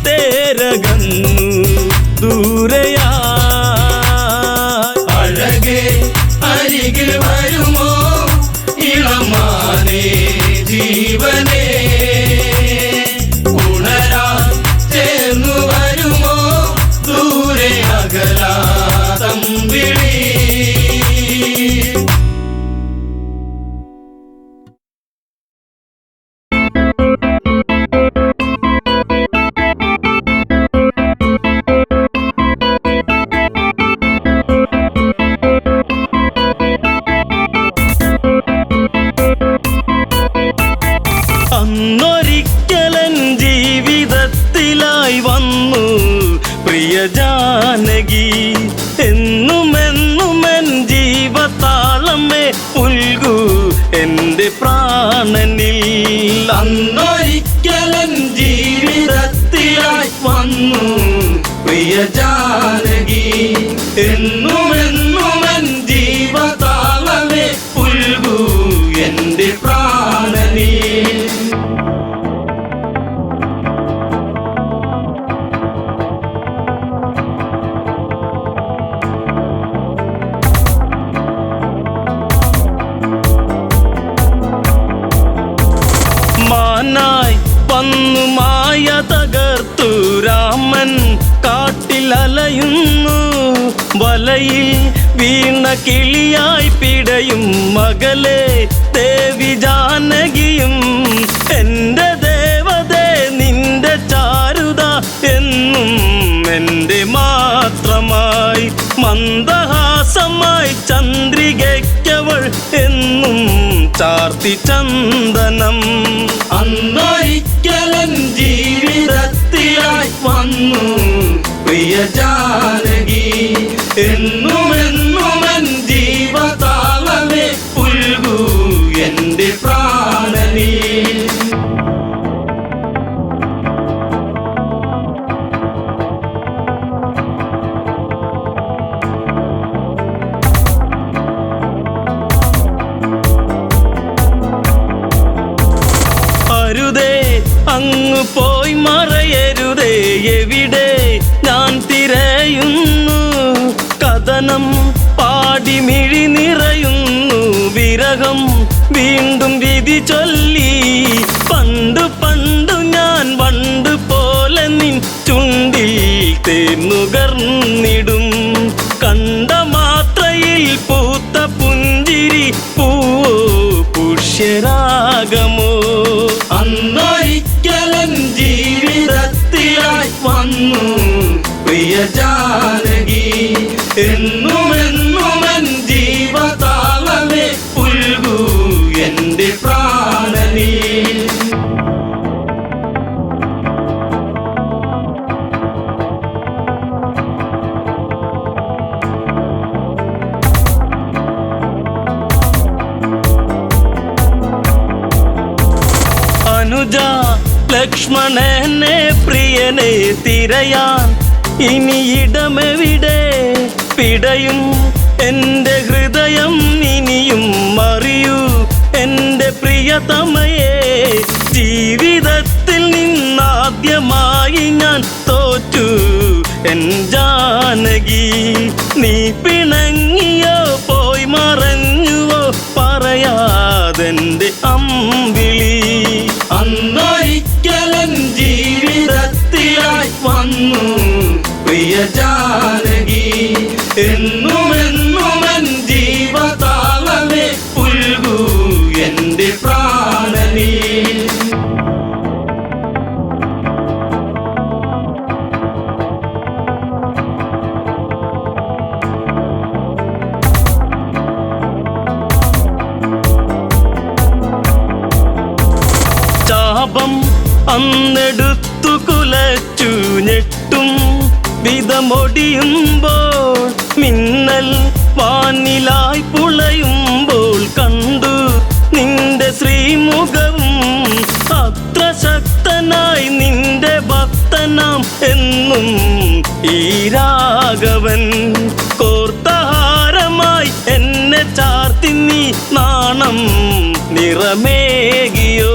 Speaker 7: തേരകന്നു ദൂരയാ.
Speaker 6: അഴകേ അരികിൽ വരുമോ ഇളമാനേ ജീവനേ, ഉണരാൻ ചേർന്നു വരുമോ ദൂരെ അകലാതമ്പിളി.
Speaker 7: അന്നൊരിക്കലൻ ജീവിതത്തിലായി വന്നു പ്രിയ ജാനകി, എന്നുമെന്നുമെൻ ജീവതാളമേ പുൽകൂ എൻ്റെ പ്രാണനിൽ.
Speaker 6: അന്നൊരിക്കലൻ ജീവിതത്തിലായി വന്നു പ്രിയ ജാനകി, എന്നുമെന്നുമെൻ ജീവതാളമേ പുൽകൂ എൻ്റെ പ്രാണനിൽ.
Speaker 7: മാനായി വന്നു മായ തകർത്തു രാമൻ കാട്ടിലലയുന്നു, വലയിൽ വീണ കിളിയായി പിടയും മകളെ ദേവി ജാനകിയും. എൻ്റെ ദേവതേ നിന്റെ ചാരുത എന്നും എൻ്റെ മാത്രമായി, മന്ദഹാസമായി ചന്ദ്രികയ്ക്കവൾ എന്നും ചാർത്തി ചന്ദനം.
Speaker 6: അന്നൊരിക്കലൻ ജീവിതത്തിലായി വന്നു പ്രിയ ജാനകി, എന്നുമെന്നുമെൻ ജീവതാളമേ പുൽകൂ എൻ്റെ പ്രാണനിൽ.
Speaker 7: അരുതേ അങ്ങ് പോയി മറയരുതേ, എവിടെ ഞാൻ തിരയുന്നു. കഥനം പാടി മിഴി നിറയുന്നു, വിരഹം വീണ്ടും വിധി ചൊല്ലി. പണ്ടു പണ്ടു ഞാൻ വണ്ട് പോലെ നിൻ ചുണ്ടിൽ തേന്നുകർന്നിടും, കണ്ട മാത്രയിൽ പൂത്ത പുഞ്ചിരി പൂവോ പുഷ്യരാ
Speaker 6: ജാനകി എന്നുമെന്നുമെൻ ജീവതാളമേ പുൽകൂ എൻ്റെ പ്രാണനീ.
Speaker 7: അനുജ ലക്ഷ്മണനെ പ്രിയനെ തിരയാൻ ഇനി ഇടമെവിടെ? പിടയും എൻ്റെ ഹൃദയം ഇനിയും അറിയൂ എൻ്റെ പ്രിയതമയെ. ജീവിതത്തിൽ നിന്നാദ്യമായി ഞാൻ തോറ്റു എൻ ജാനകി. നീ പിണങ്ങിയോ പോയി മറഞ്ഞുവോ പറയാതെൻ്റെ അമ്പിളി.
Speaker 6: അന്നൊരിക്കലൻ ജീവിതത്തിലായി വന്നു പ്രിയ ജാനകി എന്നുമെന്നുമെൻ ജീവതാളമേ പുൽകൂ എൻ്റെ പ്രാണനീ.
Speaker 7: ശാപം അന്നെടുത്തു കുലച്ചു ഞെട്ടും വിധമൊടിയുമ്പോൾ മിന്നൽ വാനിലായി പുളയുമ്പോൾ കണ്ടു നിന്റെ ശ്രീമുഖവും. അത്ര ശക്തനായി നിന്റെ ഭക്തനാം എന്നും ഈ രാഘവൻ. കോർത്തഹാരമായി എന്നെ ചാർത്തി നീ നാണം നിറമേകിയോ.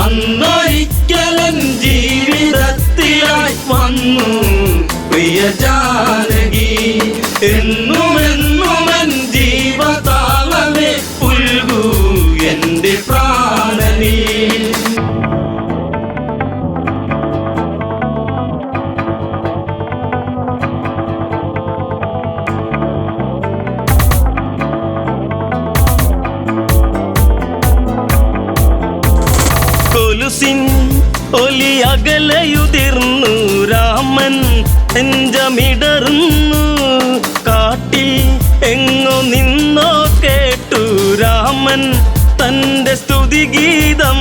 Speaker 6: അന്നൊരിക്കലൻ ജീവിതത്തിലായി വന്നു പ്രിയ ജാനകി എന്നുമെന്നുമെൻ ജീവതാളമേ പുൽകൂ എൻ്റെ പ്രാണനീ.
Speaker 7: കൊലുസിൻ ഒലി അകലയുതിർന്നു രാമൻ നെഞ്ചമിടറുന്നു. കാട്ടിൽ എങ്ങോ നിന്നോ കേട്ടു രാമൻ തൻ്റെ സ്തുതിഗീതം.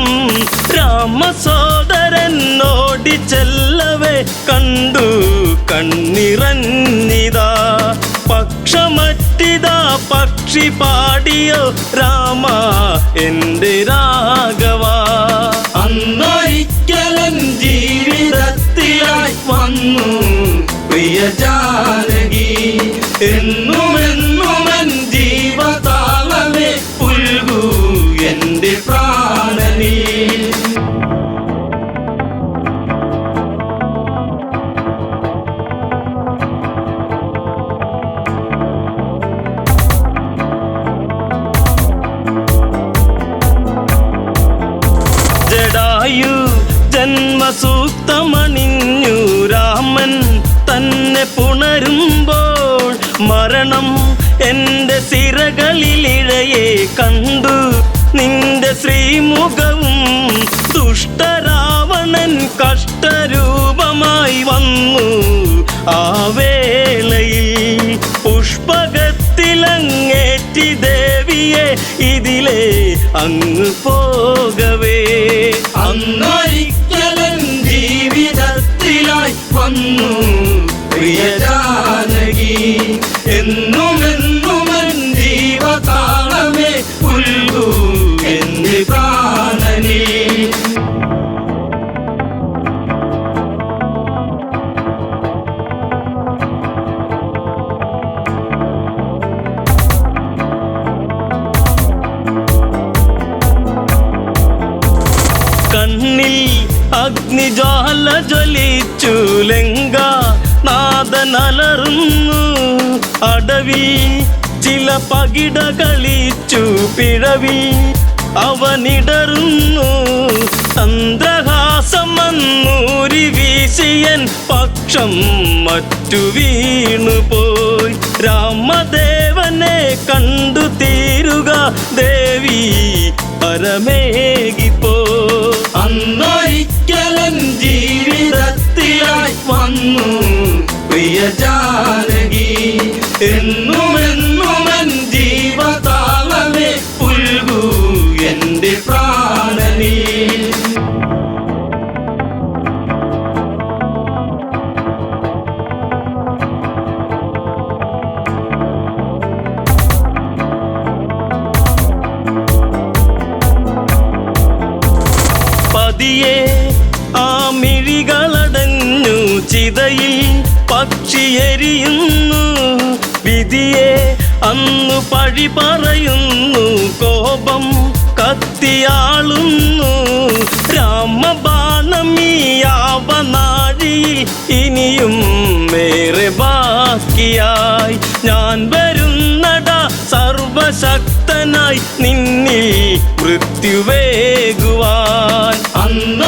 Speaker 7: രാമസോദരൻ ഓടിച്ചെല്ലവേ കണ്ടു കണ്ണിറഞ്ഞിതാ. പക്ഷമറ്റിതാ പക്ഷി പാടിയോ രാമ എൻ്റെ രാഘവ.
Speaker 6: അന്നൊരിക്കലൻ ജീവിതത്തിലായി വന്നു പ്രിയ ജാനകി എന്നുമെന്നുമെൻ ജീവതാളമേ പുൽകൂ എൻ്റെ പ്രാണനീ.
Speaker 7: ജടായു ജന്മസൂക്തമണിഞ്ഞു രാമൻ തന്നെ പുണരുമ്പോൾ മരണം എൻ്റെ സിരകളിലിഴയെ കണ്ടു നിന്റെ ശ്രീമുഖവും. ദുഷ്ടരാവണൻ കഷ്ടരൂപമായി വന്നു ആ വേളയിൽ. പുഷ്പകത്തിലങ്ങേറ്റി ദേവിയെ ഇതിലെ അങ്ങ് പോകവേ.
Speaker 6: അന്നൊരിക്കലൻ ജീവിതത്തിലായി വന്നു പ്രിയ ജാനകി എന്നുമെന്നുമെൻ ജീവതാളമേ പുൽകൂ എൻ്റെ പ്രാണനീ.
Speaker 7: കണ്ണിൽ അഗ്നിജ്വാല ജ്വലിച്ചു ലങ്ക നാദനലറുന്നു. അടവി ചില പകിട കളിച്ചു പിഴവി അവനിടറുന്നു. ചന്ദ്രഹാസം വന്നൂരി വീശിയൻ പക്ഷം മറ്റു വീണുപോയി. രാമദേവനെ കണ്ടു തീരുക ദേവി പരമേകിപ്പോ.
Speaker 6: അന്നൊരിക്കലൻ ജീവിതത്തിലായി വന്നു പ്രിയ ജാനകി എന്നുമെന്നുമെൻ ജീവതാളമേ പുൽകൂ എൻ്റെ പ്രാണനീ
Speaker 7: പതിയെ ആ മിഴികളടഞ്ഞു ചിതയിൽ പക്ഷിയെരിയുന്നു വിധിയെ അന്നു പഴി പറയുന്നു കോപം കത്തിയാളുന്നു രാമബാണമീയാവനാഴിയിൽ ഇനിയും ഏറെ ബാക്കിയായി ഞാൻ വരുന്നടാ സർവശക്തനായി നിന്നിൽ മൃത്യുവേകുവാൻ
Speaker 6: അന്ന